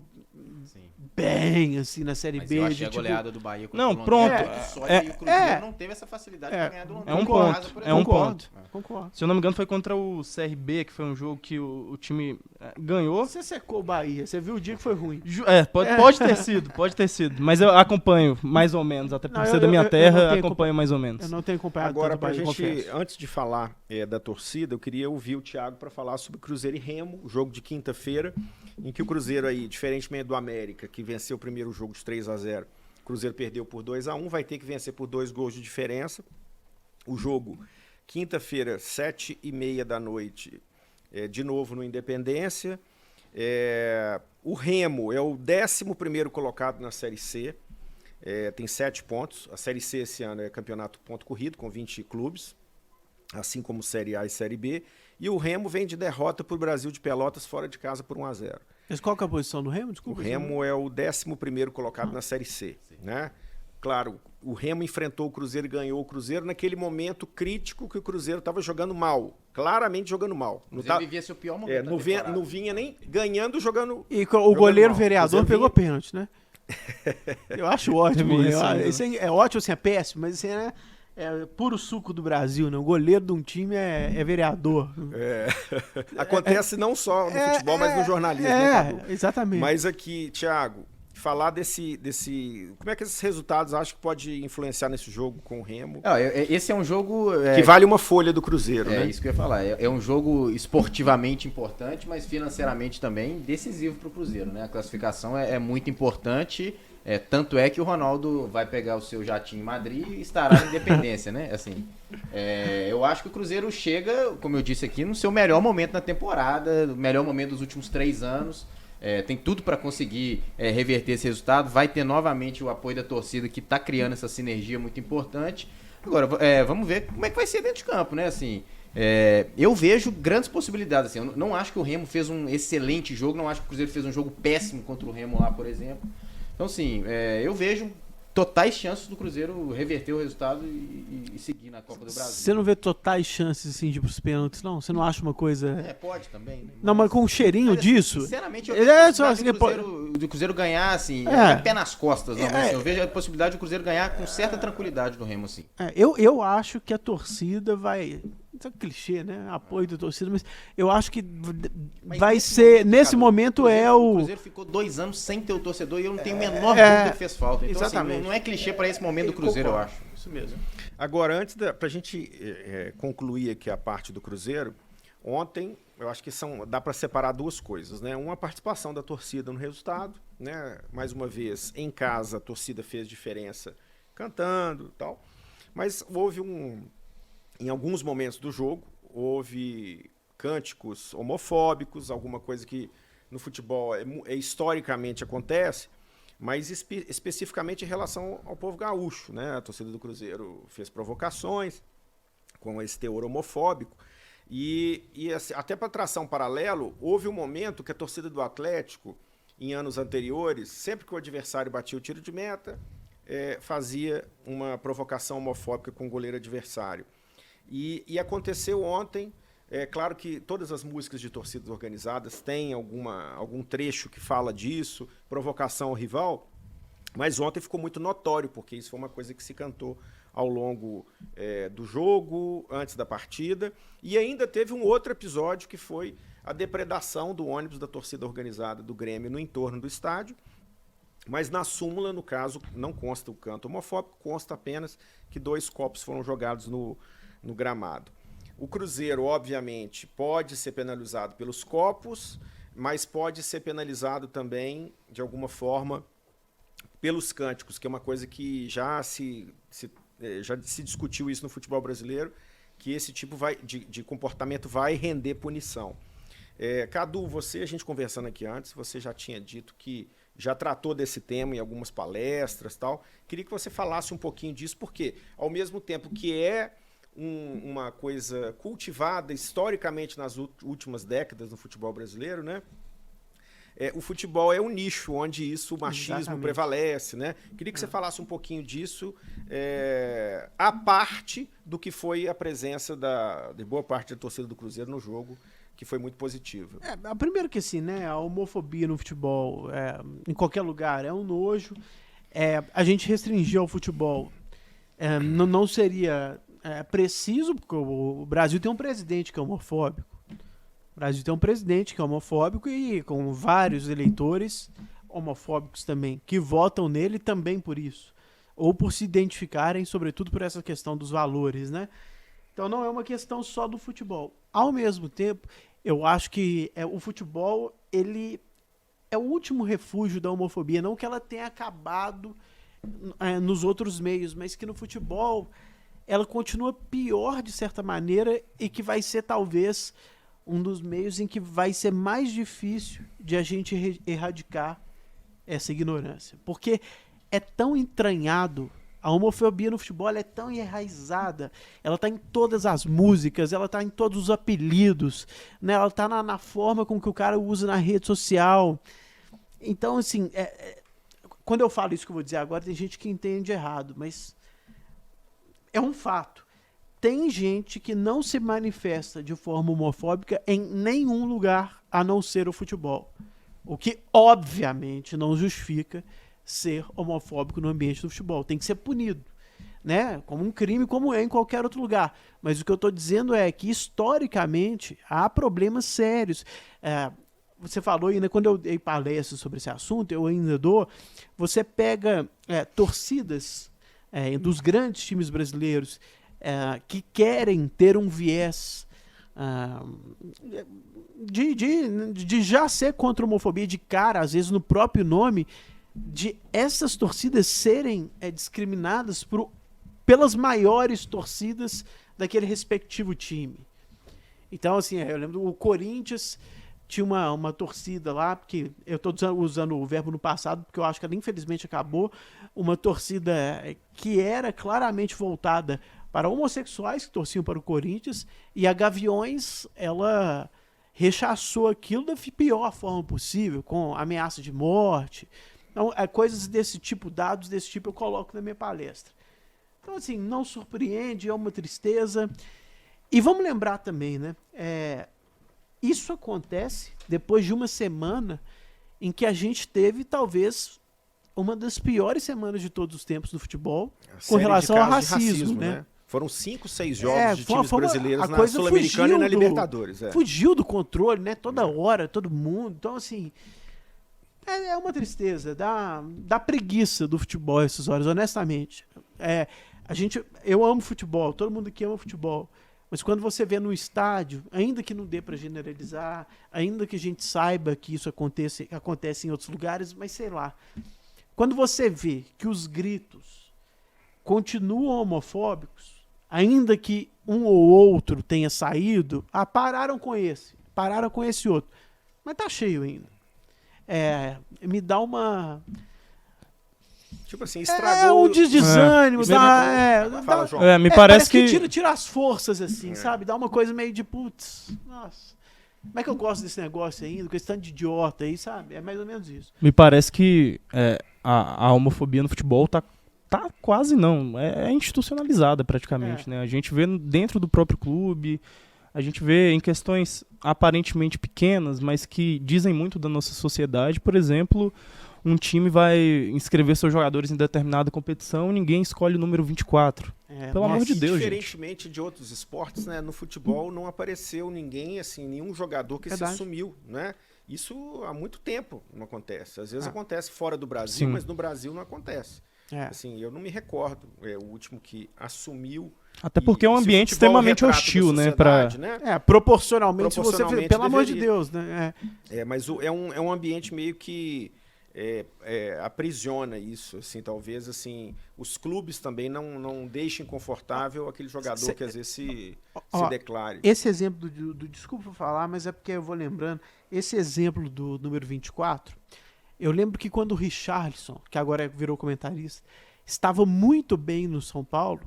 Sim. bem, assim, na Série Mas B. eu de, achei a tipo, goleada do Bahia contra Não, o Londrina pronto. muito sólida e o Cruzeiro não teve essa facilidade É. pra ganhar do Londrina. É um em ponto, casa, por é um exemplo. Concordo. ponto. Concordo. Se eu não me engano, foi contra o CRB, que foi um jogo que o time ganhou. Você secou o Bahia, você viu o dia que foi ruim. Pode ter sido. Mas eu acompanho mais ou menos, até por Não, ser eu- da minha eu não terra, tenho acompanho mais ou Eu menos. não tenho acompanhado Agora, tanto o pra Bahia, gente, confesso. antes de falar da torcida, eu queria ouvir o Thiago para falar sobre Cruzeiro e Remo, o jogo de quinta-feira, em que o Cruzeiro aí, diferentemente do América, que venceu o primeiro jogo de 3-0, o Cruzeiro perdeu por 2-1, vai ter que vencer por 2 gols de diferença. O jogo, quinta-feira, 7h30 da noite, de novo no Independência. O Remo é o 11º colocado na Série C, tem 7 pontos. A Série C esse ano é campeonato ponto corrido, com 20 clubes, assim como Série A e Série B. E o Remo vem de derrota para o Brasil de Pelotas fora de casa por 1-0. Mas qual que é a posição do Remo? O Desculpa. Remo é o 11º colocado na Série C, né? Claro, o Remo enfrentou o Cruzeiro e ganhou o Cruzeiro naquele momento crítico que o Cruzeiro estava jogando mal, claramente jogando mal. Não, Inclusive, vivia seu pior momento da não temporada. vinha nem ganhando, jogando. E o Jogando goleiro mal. vereador Cruzeiro pegou vinha- pênalti, né? Eu acho ótimo. Teve isso, né? Isso é ótimo, assim, é péssimo, mas assim, é puro suco do Brasil, né? O goleiro de um time é vereador. Acontece não só no futebol, mas no jornalismo, né, Cadu? Exatamente. Mas aqui, Thiago, falar desse. Como é que esses resultados acho que pode influenciar nesse jogo com o Remo? Esse é um jogo... Que vale uma folha do Cruzeiro, É né? isso que eu ia falar. É um jogo esportivamente importante, mas financeiramente também decisivo para o Cruzeiro, né? A classificação é muito importante. Tanto é que o Ronaldo vai pegar o seu jatinho em Madrid e estará na Independência, né? Assim, eu acho que o Cruzeiro chega, como eu disse aqui, no seu melhor momento na temporada, o melhor momento dos últimos 3 anos. Tem tudo para conseguir reverter esse resultado. Vai ter novamente o apoio da torcida que está criando essa sinergia muito importante. Agora, vamos ver como é que vai ser dentro de campo, né? Assim, eu vejo grandes possibilidades. Assim, eu não acho que o Remo fez um excelente jogo, não acho que o Cruzeiro fez um jogo péssimo contra o Remo lá, por exemplo. Então, assim, eu vejo totais chances do Cruzeiro reverter o resultado e seguir na Copa do Brasil. Você não vê totais chances assim de ir pros pênaltis, não? Você não acha uma coisa. Pode também, né? Não, mas com um cheirinho Mas, assim, disso. Sinceramente, eu É, vejo a só possibilidade assim, do Cruzeiro ganhar, assim, pé nas costas. Não, assim, eu vejo a possibilidade do Cruzeiro ganhar com certa tranquilidade do Remo, assim. Eu acho que a torcida vai. Isso é um clichê, né? Apoio da torcida, mas eu acho que Mas vai ser. Nesse Cadu, momento O Cruzeiro ficou 2 anos sem ter o torcedor e eu não tenho a menor dúvida que fez falta. Então, exatamente. assim, não é clichê para esse momento do Cruzeiro, eu acho. Isso mesmo. Agora, pra gente concluir aqui a parte do Cruzeiro, ontem eu acho que dá para separar 2 coisas, né? Uma, a participação da torcida no resultado, né? Mais uma vez, em casa a torcida fez diferença cantando e tal, mas houve em alguns momentos do jogo, houve cânticos homofóbicos, alguma coisa que no futebol historicamente acontece, mas especificamente em relação ao povo gaúcho, né? A torcida do Cruzeiro fez provocações com esse teor homofóbico e assim, até para traçar um paralelo, houve um momento que a torcida do Atlético, em anos anteriores, sempre que o adversário batia o tiro de meta, fazia uma provocação homofóbica com o goleiro adversário. E aconteceu ontem. Claro que todas as músicas de torcidas organizadas têm algum trecho que fala disso, provocação ao rival, mas ontem ficou muito notório, porque isso foi uma coisa que se cantou ao longo do jogo, antes da partida. E ainda teve um outro episódio que foi a depredação do ônibus da torcida organizada do Grêmio no entorno do estádio. Mas na súmula, no caso, não consta o canto homofóbico, consta apenas que 2 copos foram jogados no gramado. O Cruzeiro, obviamente, pode ser penalizado pelos copos, mas pode ser penalizado também, de alguma forma, pelos cânticos, que é uma coisa que já se discutiu isso no futebol brasileiro, que esse tipo de comportamento vai render punição. Cadu, a gente conversando aqui antes, você já tinha dito que já tratou desse tema em algumas palestras e tal. Queria que você falasse um pouquinho disso, porque, ao mesmo tempo que uma coisa cultivada historicamente nas últimas décadas no futebol brasileiro, né? O futebol é um nicho onde o machismo Exatamente. Prevalece, né? Queria que você falasse um pouquinho disso, a parte do que foi a presença de boa parte da torcida do Cruzeiro no jogo, que foi muito positiva. Primeiro que assim, né, a homofobia no futebol, em qualquer lugar, é um nojo. A gente restringir ao futebol não seria preciso, porque o Brasil tem um presidente que é homofóbico. O Brasil tem um presidente que é homofóbico e com vários eleitores homofóbicos também, que votam nele também por isso. Ou por se identificarem, sobretudo por essa questão dos valores, né? Então não é uma questão só do futebol. Ao mesmo tempo, eu acho que o futebol, ele é o último refúgio da homofobia. Não que ela tenha acabado nos outros meios, mas que no futebol ela continua pior de certa maneira e que vai ser talvez um dos meios em que vai ser mais difícil de a gente erradicar essa ignorância. Porque é tão entranhado. A homofobia no futebol é tão enraizada, ela está em todas as músicas, ela está em todos os apelidos, né? Ela está na forma com que o cara usa na rede social. Então, assim, quando eu falo isso que eu vou dizer agora, tem gente que entende errado, mas é um fato. Tem gente que não se manifesta de forma homofóbica em nenhum lugar a não ser o futebol. O que, obviamente, não justifica ser homofóbico no ambiente do futebol. Tem que ser punido, né? Como um crime, como é em qualquer outro lugar. Mas o que eu estou dizendo é que, historicamente, há problemas sérios. Você falou ainda, quando eu dei palestras sobre esse assunto, eu ainda dou, você pega torcidas dos grandes times brasileiros que querem ter um viés de já ser contra a homofobia de cara, às vezes no próprio nome, de essas torcidas serem discriminadas pelas maiores torcidas daquele respectivo time. Então, assim, eu lembro o Corinthians tinha uma torcida lá, porque eu estou usando o verbo no passado, porque eu acho que ela infelizmente acabou, uma torcida que era claramente voltada para homossexuais que torciam para o Corinthians, e a Gaviões, ela rechaçou aquilo da pior forma possível, com ameaça de morte. Então, coisas desse tipo, dados desse tipo, eu coloco na minha palestra. Então, assim, não surpreende, é uma tristeza. E vamos lembrar também, né? Isso acontece depois de uma semana em que a gente teve, talvez, uma das piores semanas de todos os tempos do futebol com relação ao racismo, né? Foram 5, 6 jogos de times brasileiros na Sul-Americana e na Libertadores. Fugiu do controle, né? Toda hora, todo mundo. Então, assim... É uma tristeza, dá preguiça do futebol essas horas, honestamente. Eu amo futebol, todo mundo aqui ama futebol. Mas quando você vê no estádio, ainda que não dê para generalizar, ainda que a gente saiba que isso acontece em outros lugares, mas sei lá. Quando você vê que os gritos continuam homofóbicos, ainda que um ou outro tenha saído, pararam com esse outro. Mas tá cheio ainda. Me dá uma... Tipo assim, estragou... um desânimo. Me parece que tira as forças, assim, sabe? Dá uma coisa meio de, putz, nossa, como é que eu gosto desse negócio ainda, com esse tanto de idiota aí, sabe? É mais ou menos isso. Me parece que a homofobia no futebol tá quase não, é institucionalizada praticamente, né? A gente vê dentro do próprio clube... A gente vê em questões aparentemente pequenas, mas que dizem muito da nossa sociedade. Por exemplo, um time vai inscrever seus jogadores em determinada competição, ninguém escolhe o número 24. Pelo amor de Deus, gente. Diferentemente de outros esportes, né, no futebol não apareceu ninguém, assim, nenhum jogador que Verdade. se sumiu, né? Isso há muito tempo não acontece. Às vezes Ah. acontece fora do Brasil, Sim. mas no Brasil não acontece. É. Assim, eu não me recordo. O último que assumiu. Até porque é um E se o ambiente futebol extremamente retrata da hostil, né? Pra... sociedade, né? Proporcionalmente, se você Proporcionalmente pelo amor de deveria. Deus, né? Mas é um ambiente meio que aprisiona isso, assim, talvez assim, os clubes também não deixem confortável aquele jogador que às vezes se declare. Esse exemplo desculpa falar, mas é porque eu vou lembrando, esse exemplo do número 24, eu lembro que quando o Richarlison, que agora virou comentarista, estava muito bem no São Paulo,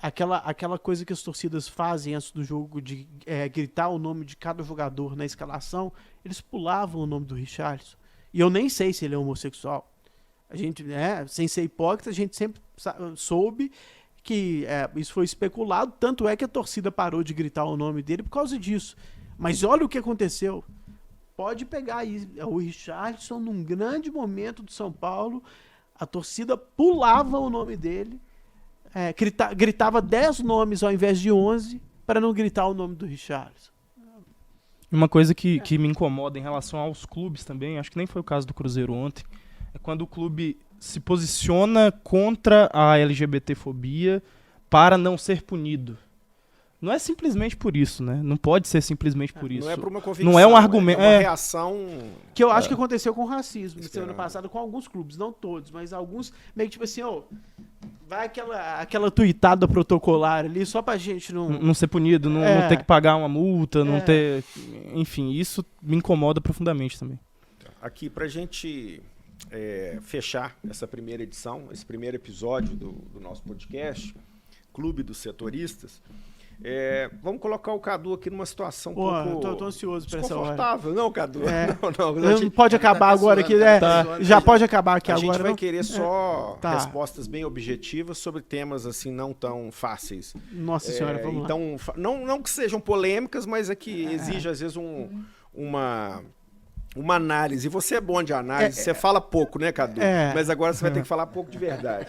aquela coisa que as torcidas fazem antes do jogo de gritar o nome de cada jogador na escalação, eles pulavam o nome do Richarlison. E eu nem sei se ele é homossexual. A gente, sem ser hipócrita, a gente sempre soube que isso foi especulado, tanto é que a torcida parou de gritar o nome dele por causa disso. Mas olha o que aconteceu. Pode pegar aí o Richarlison num grande momento do São Paulo, a torcida pulava o nome dele, gritava 10 nomes ao invés de 11 para não gritar o nome do Richarlison. Uma coisa que me incomoda em relação aos clubes também, acho que nem foi o caso do Cruzeiro ontem, é quando o clube se posiciona contra a LGBTfobia para não ser punido. Não é simplesmente por isso, né? Não pode ser simplesmente por isso. Não é por uma convicção, não é um argumento. É uma reação. Que eu acho que aconteceu com o racismo no ano passado, com alguns clubes, não todos, mas alguns, meio que tipo assim, vai aquela tuitada protocolar ali, só pra gente não ser punido, não ter que pagar uma multa, não ter... Enfim, isso me incomoda profundamente também. Aqui, pra gente fechar essa primeira edição, esse primeiro episódio do nosso podcast, Clube dos Setoristas, vamos colocar o Cadu aqui numa situação um pouco tô ansioso pra essa hora. desconfortável. Não, Cadu, não. Não pode acabar agora aqui, já pode acabar aqui A agora. gente vai não? querer só respostas bem objetivas sobre temas assim não tão fáceis. Nossa senhora, vamos lá. Então, não que sejam polêmicas, mas é que exige às vezes uma análise. E você é bom de análise, você fala pouco, né, Cadu? Mas agora você vai ter que falar pouco de verdade.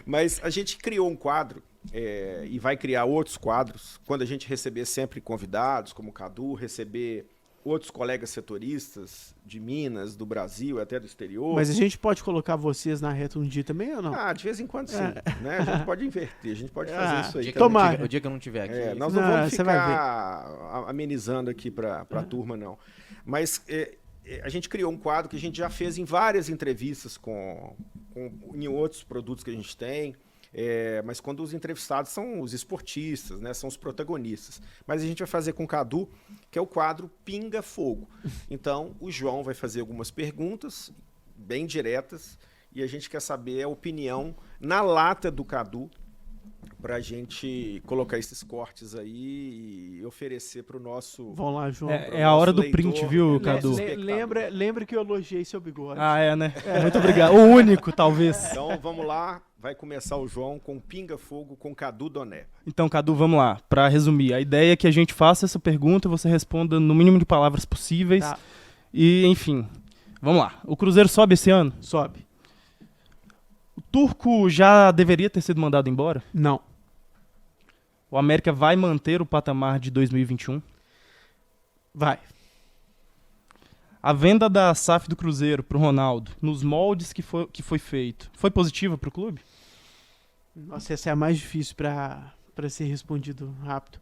Mas a gente criou um quadro e vai criar outros quadros quando a gente receber sempre convidados, como o Cadu, receber outros colegas setoristas de Minas, do Brasil, até do exterior. Mas a gente pode colocar vocês na reta um dia também ou não? De vez em quando sim. Né? A gente pode inverter, a gente pode fazer isso aí. Tomara. O dia que eu não estiver aqui. Nós não vamos ficar amenizando aqui para a turma, não. Mas a gente criou um quadro que a gente já fez em várias entrevistas em outros produtos que a gente tem. Mas quando os entrevistados são os esportistas, né, são os protagonistas. Mas a gente vai fazer com o Cadu, que é o quadro Pinga Fogo. Então, o João vai fazer algumas perguntas bem diretas e a gente quer saber a opinião na lata do Cadu para a gente colocar esses cortes aí e oferecer para o nosso... Vamos lá, João. É a hora do print, viu, Cadu? Lembra que eu elogiei seu bigode. Né? Muito obrigado. O único, talvez. Então, vamos lá. Vai começar o João com Pinga Fogo com Cadu Doné. Então, Cadu, vamos lá. Para resumir, a ideia é que a gente faça essa pergunta e você responda no mínimo de palavras possíveis. Tá. E, enfim, vamos lá. O Cruzeiro sobe esse ano? Sobe. O Turco já deveria ter sido mandado embora? Não. O América vai manter o patamar de 2021? Vai. A venda da SAF do Cruzeiro pro Ronaldo, nos moldes que foi feito, foi positiva pro clube? Nossa, essa é a mais difícil para ser respondido rápido.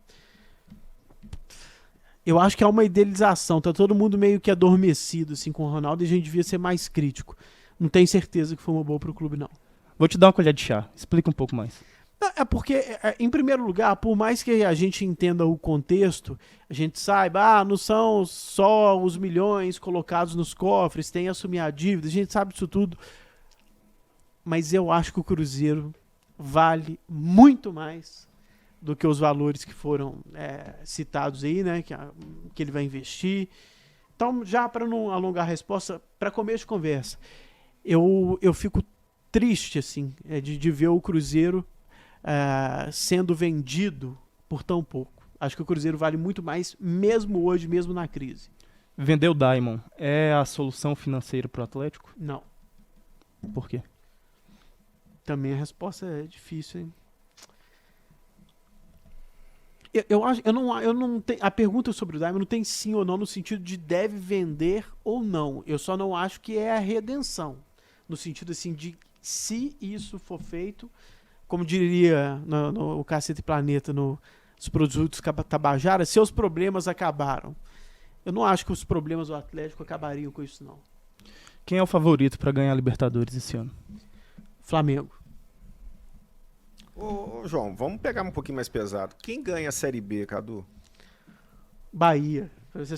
Eu acho que é uma idealização. Tá todo mundo meio que adormecido assim, com o Ronaldo e a gente devia ser mais crítico. Não tenho certeza que foi uma boa pro clube, não. Vou te dar uma colher de chá. Explica um pouco mais. É porque, em primeiro lugar, por mais que a gente entenda o contexto, a gente saiba, não são só os milhões colocados nos cofres, tem que assumir a dívida, a gente sabe disso tudo. Mas eu acho que o Cruzeiro vale muito mais do que os valores que foram citados aí, né? Que ele vai investir. Então, já para não alongar a resposta, para começo de conversa, eu fico triste assim, de ver o Cruzeiro sendo vendido por tão pouco. Acho que o Cruzeiro vale muito mais, mesmo hoje, mesmo na crise. Vender o Daimon é a solução financeira para o Atlético? Não. Por quê? Também a resposta é difícil, hein? Eu acho, eu não tenho, a pergunta sobre o Daimler não tem sim ou não no sentido de deve vender ou não. Eu só não acho que é a redenção. No sentido assim de se isso for feito, como diria no Cacete Planeta, nos produtos Tabajara, seus problemas acabaram. Eu não acho que os problemas do Atlético acabariam com isso, não. Quem é o favorito para ganhar a Libertadores esse ano? Flamengo. Ô, João, vamos pegar um pouquinho mais pesado. Quem ganha a Série B, Cadu? Bahia.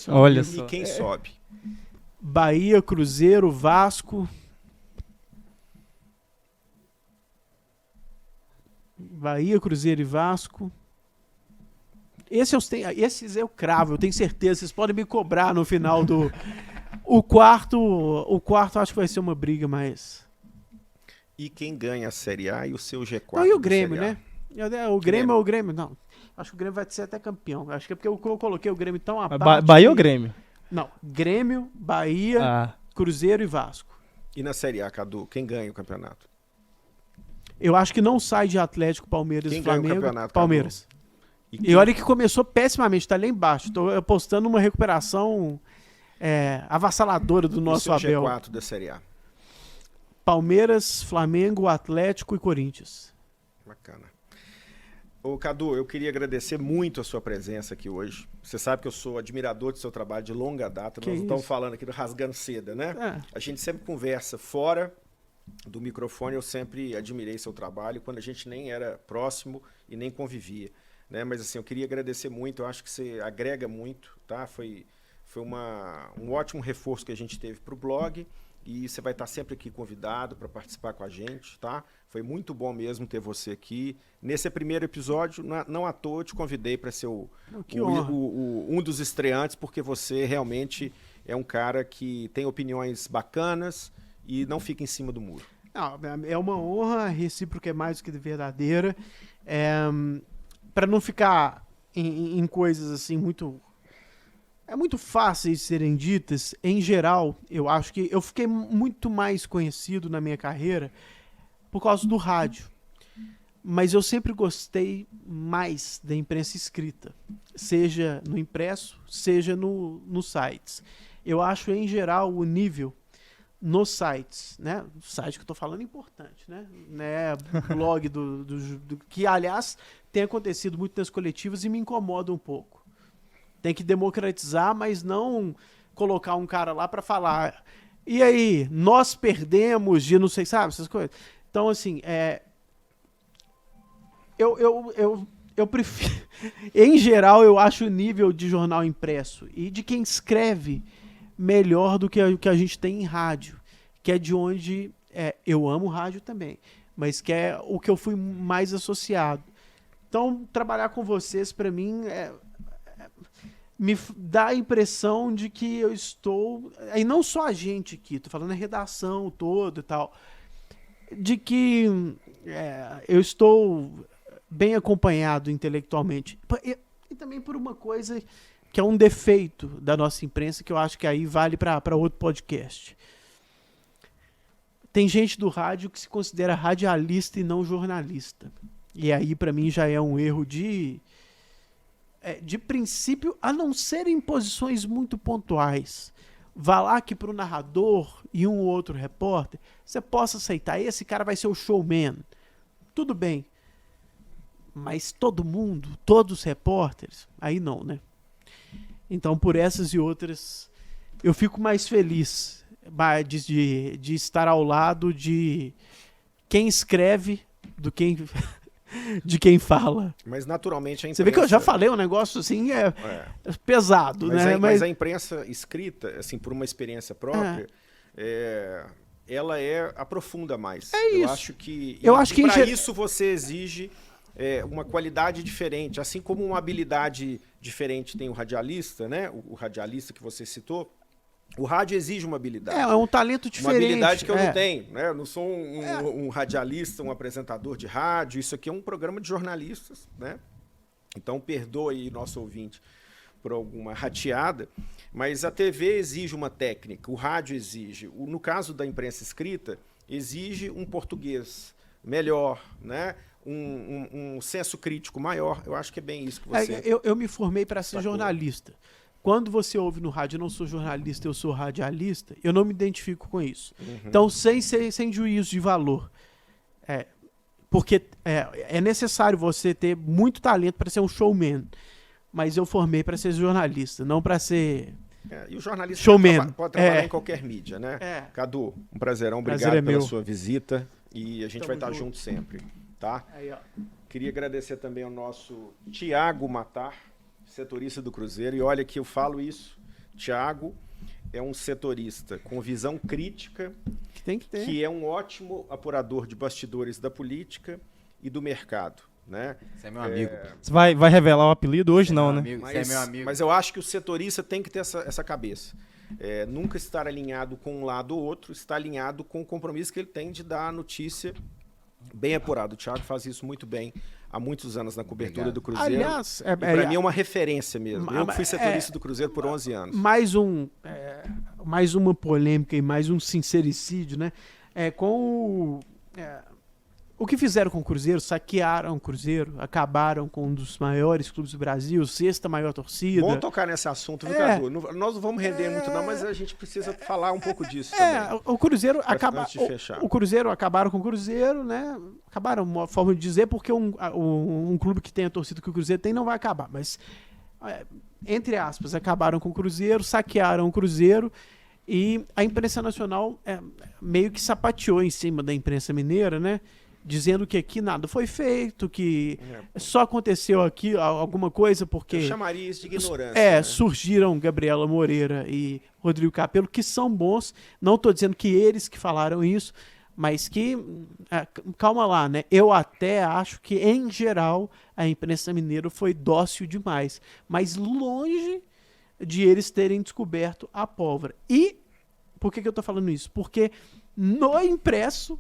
Olha E só. quem sobe? Bahia, Cruzeiro, Vasco. Bahia, Cruzeiro e Vasco. Esses eu cravo, eu tenho certeza. Vocês podem me cobrar no final do... O quarto acho que vai ser uma briga mais... E quem ganha a Série A e o seu G4? Não, e o da Grêmio, Série A? né? O Grêmio é o Grêmio. Não, acho que o Grêmio vai ser até campeão. Acho que é porque eu coloquei o Grêmio tão à parte. Bahia ou Grêmio? Não, Grêmio, Bahia, Ah, Cruzeiro e Vasco. E na Série A, Cadu, quem ganha o campeonato? Eu acho que não sai de Atlético, Palmeiras Quem e ganha o Flamengo. campeonato, Palmeiras. E E olha que começou pessimamente, tá lá embaixo. Tô apostando uma recuperação avassaladora do nosso o seu Abel. G4 da Série A? Palmeiras, Flamengo, Atlético e Corinthians. Bacana. Ô, Cadu, eu queria agradecer muito a sua presença aqui hoje. Você sabe que eu sou admirador do seu trabalho de longa data. Que Nós não estamos isso? falando aqui do Rasgando Seda, né? É. A gente sempre conversa fora do microfone. Eu sempre admirei seu trabalho quando a gente nem era próximo e nem convivia, né? Mas assim, eu queria agradecer muito. Eu acho que você agrega muito, tá? Foi um ótimo reforço que a gente teve para o blog. E você vai estar sempre aqui convidado para participar com a gente, tá? Foi muito bom mesmo ter você aqui. Nesse primeiro episódio, não à toa, eu te convidei para ser Que honra. um dos estreantes, porque você realmente é um cara que tem opiniões bacanas e não fica em cima do muro. Não, é uma honra, a recíproca é mais do que verdadeira. Para não ficar em coisas assim muito fáceis de serem ditas, em geral, eu acho que eu fiquei muito mais conhecido na minha carreira por causa do rádio. Mas eu sempre gostei mais da imprensa escrita, seja no impresso, seja nos sites. Eu acho, em geral, o nível nos sites, né? O site que eu tô falando é importante, né? Blog que, aliás, tem acontecido muito nas coletivas e me incomoda um pouco. Tem que democratizar, mas não colocar um cara lá para falar. E aí, nós perdemos de não sei, sabe, essas coisas. Então, assim, eu prefiro... Em geral, eu acho o nível de jornal impresso e de quem escreve melhor do que o que a gente tem em rádio, que é de onde eu amo rádio também, mas que é o que eu fui mais associado. Então, trabalhar com vocês, para mim, me dá a impressão de que eu estou... E não só a gente aqui, tô falando a redação toda e tal, de que eu estou bem acompanhado intelectualmente. E também por uma coisa que é um defeito da nossa imprensa, que eu acho que aí vale para outro podcast. Tem gente do rádio que se considera radialista e não jornalista. E aí, para mim, já é um erro de princípio, a não ser em posições muito pontuais. Vá lá que para o narrador e um ou outro repórter, você possa aceitar, esse cara vai ser o showman. Tudo bem. Mas todo mundo, todos os repórteres, aí não, né? Então, por essas e outras, eu fico mais feliz de estar ao lado de quem escreve do que de quem fala. Mas naturalmente a imprensa... Você vê que eu já falei um negócio assim, pesado, né? Mas a imprensa escrita, assim, por uma experiência própria, ela aprofunda mais. Isso. Eu acho que para que isso você exige uma qualidade diferente, assim como uma habilidade diferente tem o radialista, né? O radialista que você citou. O rádio exige uma habilidade. É um talento diferente. Uma habilidade que eu não tenho, né? Eu não sou um radialista, um apresentador de rádio. Isso aqui é um programa de jornalistas, né? Então, perdoe aí nosso ouvinte por alguma rateada, mas a TV exige uma técnica, o rádio exige. No caso da imprensa escrita, exige um português melhor, né? Um senso crítico maior. Eu acho que é bem isso que você... Eu me formei para ser sacou. jornalista. Quando você ouve no rádio, eu não sou jornalista, eu sou radialista, eu não me identifico com isso. Então, sem juízo de valor. Porque é necessário você ter muito talento para ser um showman. Mas eu formei para ser jornalista, não para ser... E o jornalista showman. Pode trabalhar em qualquer mídia, né? Cadu, um prazerão. Obrigado prazer é pela meu. sua visita. E a gente vai estar junto. junto sempre, tá? Aí, ó. Queria agradecer também ao nosso Thiago Matar, setorista do Cruzeiro. E olha que eu falo isso, Thiago é um setorista com visão crítica, Que tem que ter. que é um ótimo apurador de bastidores da política e do mercado, né? Você é meu amigo. Você vai revelar o apelido hoje, não, né? Amigo, você é meu amigo. Mas eu acho que o setorista tem que ter essa cabeça. Nunca estar alinhado com um lado ou outro, estar alinhado com o compromisso que ele tem de dar a notícia bem apurado. O Thiago faz isso muito bem há muitos anos na cobertura do Cruzeiro. Aliás, Para mim é uma referência mesmo. Eu fui setorista do Cruzeiro por 11 anos. mais uma polêmica e mais um sincericídio, né? O que fizeram com o Cruzeiro, saquearam o Cruzeiro, acabaram com um dos maiores clubes do Brasil, sexta maior torcida. Bom tocar nesse assunto, viu, Cadu? Nós não vamos render muito não, mas a gente precisa falar um pouco disso também. O Cruzeiro Antes de fechar. o Cruzeiro acabaram com o Cruzeiro, né? Acabaram, uma forma de dizer, porque um clube que tem a torcida que o Cruzeiro tem não vai acabar, mas entre aspas, acabaram com o Cruzeiro, saquearam o Cruzeiro e a imprensa nacional meio que sapateou em cima da imprensa mineira, né? Dizendo que aqui nada foi feito, que só aconteceu aqui alguma coisa porque... Eu chamaria isso de ignorância. Né? Surgiram Gabriela Moreira e Rodrigo Capello, que são bons. Não estou dizendo que eles que falaram isso, mas que... calma lá, né? Eu até acho que, em geral, a imprensa mineira foi dócil demais. Mas longe de eles terem descoberto a pólvora. E por que eu estou falando isso? Porque no impresso...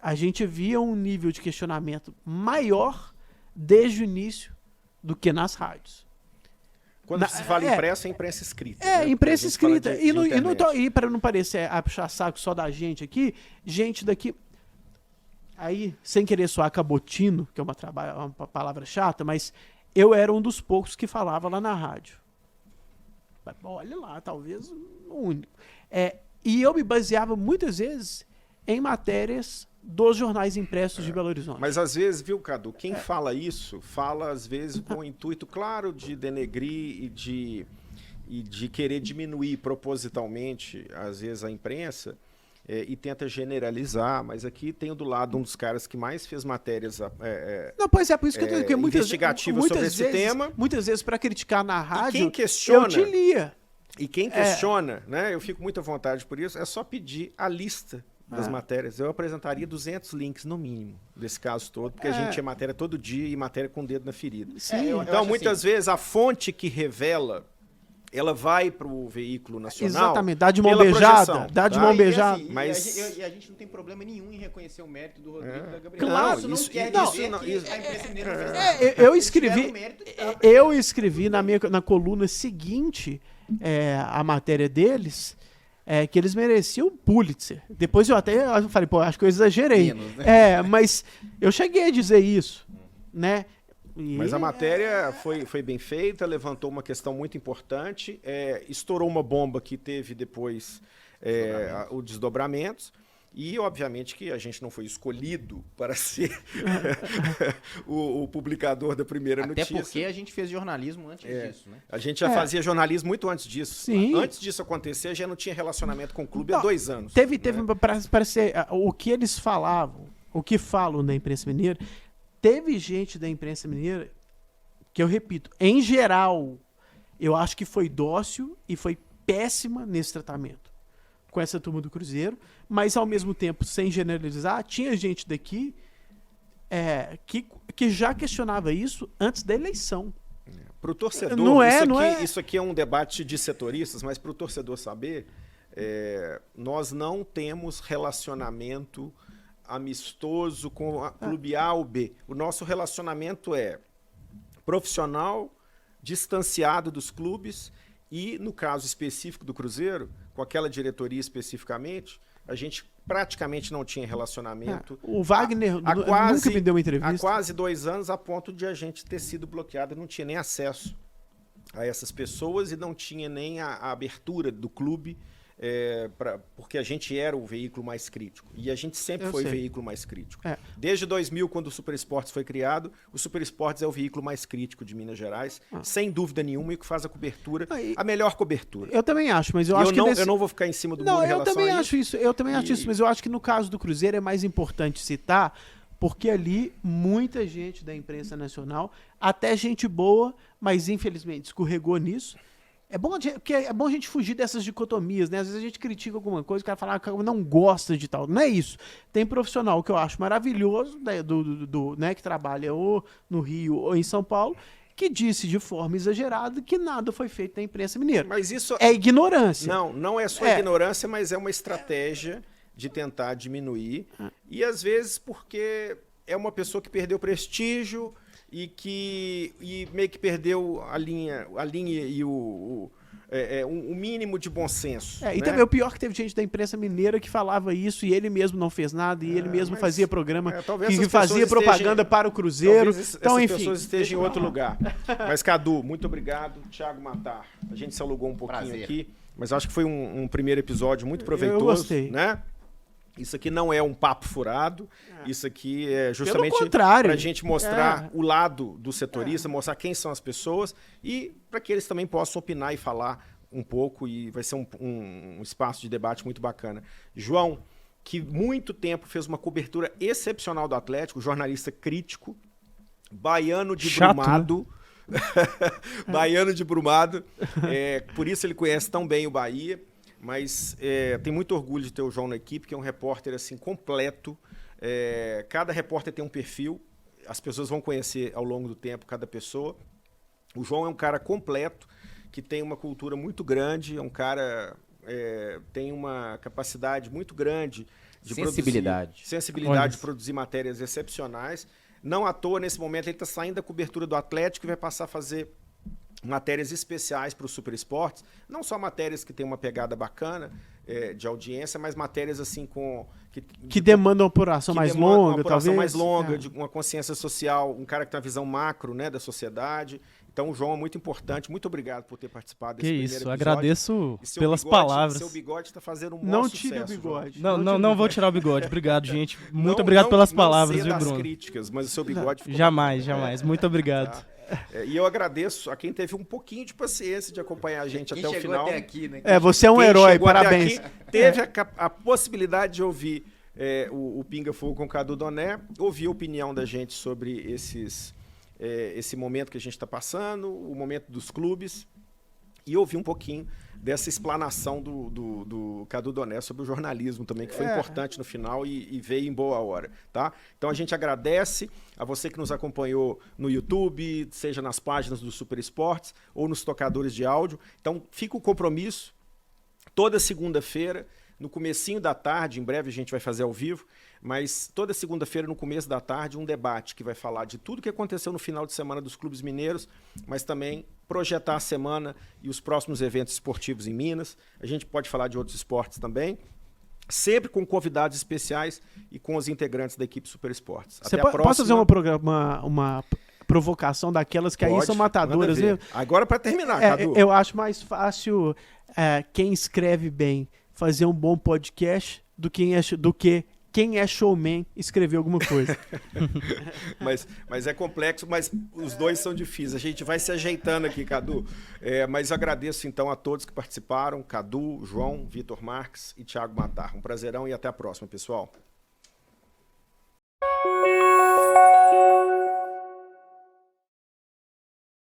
a gente via um nível de questionamento maior desde o início do que nas rádios. Quando se fala impresso, é imprensa escrita. Imprensa escrita. E E para não parecer puxar saco só da gente aqui, gente daqui... Aí, sem querer soar cabotino, que é uma palavra chata, mas eu era um dos poucos que falava lá na rádio. Olha lá, talvez o único. E eu me baseava muitas vezes em matérias dos jornais impressos de Belo Horizonte. Mas às vezes, viu, Cadu, quem fala isso, fala às vezes com o intuito claro de denegrir e de querer diminuir propositalmente, às vezes, a imprensa, e tenta generalizar, mas aqui tenho do lado um dos caras que mais fez matérias Não, pois é, por isso que eu tô dizendo que investigativas sobre esse tema. Muitas vezes, para criticar na rádio, quem questiona, eu te lia. E quem questiona, né, eu fico muito à vontade por isso, é só pedir a lista das matérias. Eu apresentaria 200 links, no mínimo, desse caso todo, porque a gente tinha matéria todo dia e matéria com o dedo na ferida. Sim. Então, muitas vezes, a fonte que revela, ela vai para o veículo nacional. Exatamente, dá de mão pela beijada. projeção, Dá de tá? mão beijada. E a gente não tem problema nenhum em reconhecer o mérito do Rodrigo e da Gabriela. Claro, isso não isso- quer não, dizer não, que isso- a imprensa mineira não fez nada. Eu Eles escrevi, tiveram o mérito de dar. eu escrevi na coluna seguinte a matéria deles, que eles mereciam o Pulitzer. Depois eu falei, pô, acho que eu exagerei. Menos, né? Mas eu cheguei a dizer isso, né? Mas a matéria foi bem feita, levantou uma questão muito importante, estourou uma bomba que teve depois os desdobramentos, e obviamente que a gente não foi escolhido para ser o publicador da primeira Até notícia. porque a gente fez jornalismo antes disso, né? A gente já fazia jornalismo muito antes disso. Sim. Antes disso acontecer, já não tinha relacionamento com o clube há 2 anos. Teve né? para ser o que eles falavam, o que falam da imprensa mineira, teve gente da imprensa mineira que eu repito, em geral, eu acho que foi dócil e foi péssima nesse tratamento com essa turma do Cruzeiro, mas ao mesmo tempo, sem generalizar, tinha gente daqui que já questionava isso antes da eleição. Para o torcedor, isso aqui é um debate de setoristas, mas para o torcedor saber, nós não temos relacionamento amistoso com a clube A ou B. O nosso relacionamento é profissional, distanciado dos clubes e, no caso específico do Cruzeiro, com aquela diretoria especificamente, a gente praticamente não tinha relacionamento. O Wagner nunca me deu uma entrevista. Há quase 2 anos, a ponto de a gente ter sido bloqueado, não tinha nem acesso a essas pessoas e não tinha nem a abertura do clube, porque a gente era o veículo mais crítico. E a gente sempre foi o veículo mais crítico. Desde 2000, quando o Super Esportes foi criado, o Super Esportes é o veículo mais crítico de Minas Gerais, sem dúvida nenhuma, e que faz a cobertura, a melhor cobertura. Eu também acho, mas eu acho que... Eu não vou ficar em cima do muro em relação a isso. Eu também acho isso, mas eu acho que no caso do Cruzeiro é mais importante citar, porque ali muita gente da imprensa nacional, até gente boa, mas infelizmente escorregou nisso. É bom a gente fugir dessas dicotomias, né? Às vezes a gente critica alguma coisa, o cara fala que não gosta de tal. Não é isso. Tem profissional que eu acho maravilhoso, né, que trabalha ou no Rio ou em São Paulo, que disse de forma exagerada que nada foi feito na imprensa mineira. Mas isso é ignorância. Não é só ignorância, mas é uma estratégia de tentar diminuir. E às vezes porque é uma pessoa que perdeu prestígio e meio que perdeu a linha e o mínimo de bom senso. E também o pior que teve gente da imprensa mineira que falava isso e ele mesmo não fez nada e ele mesmo fazia programa que fazia propaganda para o Cruzeiro. Então, enfim, pessoas estejam em outro lugar. Mas, Cadu, muito obrigado. Thiago Matar, a gente se alugou um pouquinho aqui, mas acho que foi um primeiro episódio muito proveitoso. Eu gostei. Né? Isso aqui não é um papo furado, isso aqui é justamente para a gente mostrar o lado do setorista, mostrar quem são as pessoas e para que eles também possam opinar e falar um pouco, e vai ser um espaço de debate muito bacana. João, que muito tempo fez uma cobertura excepcional do Atlético, jornalista crítico, baiano de Brumado, né? Baiano de Brumado, por isso ele conhece tão bem o Bahia. Mas tem muito orgulho de ter o João na equipe, que é um repórter assim completo. Cada repórter tem um perfil, as pessoas vão conhecer ao longo do tempo cada pessoa. O João é um cara completo, que tem uma cultura muito grande, é um cara tem uma capacidade muito grande de sensibilidade de produzir matérias excepcionais. Não à toa, nesse momento, ele está saindo da cobertura do Atlético e vai passar a fazer matérias especiais para o Super Esportes, não só matérias que têm uma pegada bacana de audiência, mas matérias assim que demandam uma apuração mais longa, uma apuração mais longa, de uma consciência social, um cara que tem uma visão macro, né, da sociedade. Então o João é muito importante. Muito obrigado por ter participado desse primeiro episódio. Agradeço pelas palavras. Seu bigode está fazendo um não bom tire sucesso. O bigode. Não vou tirar o bigode. Obrigado, gente. Muito obrigado pelas palavras, viu, Bruno? Não críticas, mas o seu bigode ficou jamais. Muito obrigado. Tá. E eu agradeço a quem teve um pouquinho de paciência de acompanhar a gente até o final. Até aqui, né? Você é um herói, parabéns. Teve a possibilidade de ouvir o Pinga Fogo com o Cadu Doné, ouvir a opinião da gente sobre esse momento que a gente está passando, o momento dos clubes, e ouvir um pouquinho dessa explanação do Cadu Doné sobre o jornalismo também, que foi importante no final e veio em boa hora, tá? Então a gente agradece a você que nos acompanhou no YouTube, seja nas páginas do Super Esportes ou nos tocadores de áudio. Então fica o compromisso, toda segunda-feira, no comecinho da tarde, em breve a gente vai fazer ao vivo, mas toda segunda-feira, no começo da tarde, um debate que vai falar de tudo que aconteceu no final de semana dos clubes mineiros, mas também projetar a semana e os próximos eventos esportivos em Minas. A gente pode falar de outros esportes também, sempre com convidados especiais e com os integrantes da equipe Super Esportes. Até a próxima. Posso fazer uma provocação daquelas que aí são matadoras? Agora, para terminar, Cadu. Eu acho mais fácil quem escreve bem fazer um bom podcast do que quem é showman escrever alguma coisa. mas é complexo, mas os dois são difíceis. A gente vai se ajeitando aqui, Cadu. Mas agradeço então a todos que participaram, Cadu, João, Vitor Marques e Thiago Matar. Um prazerão e até a próxima, pessoal.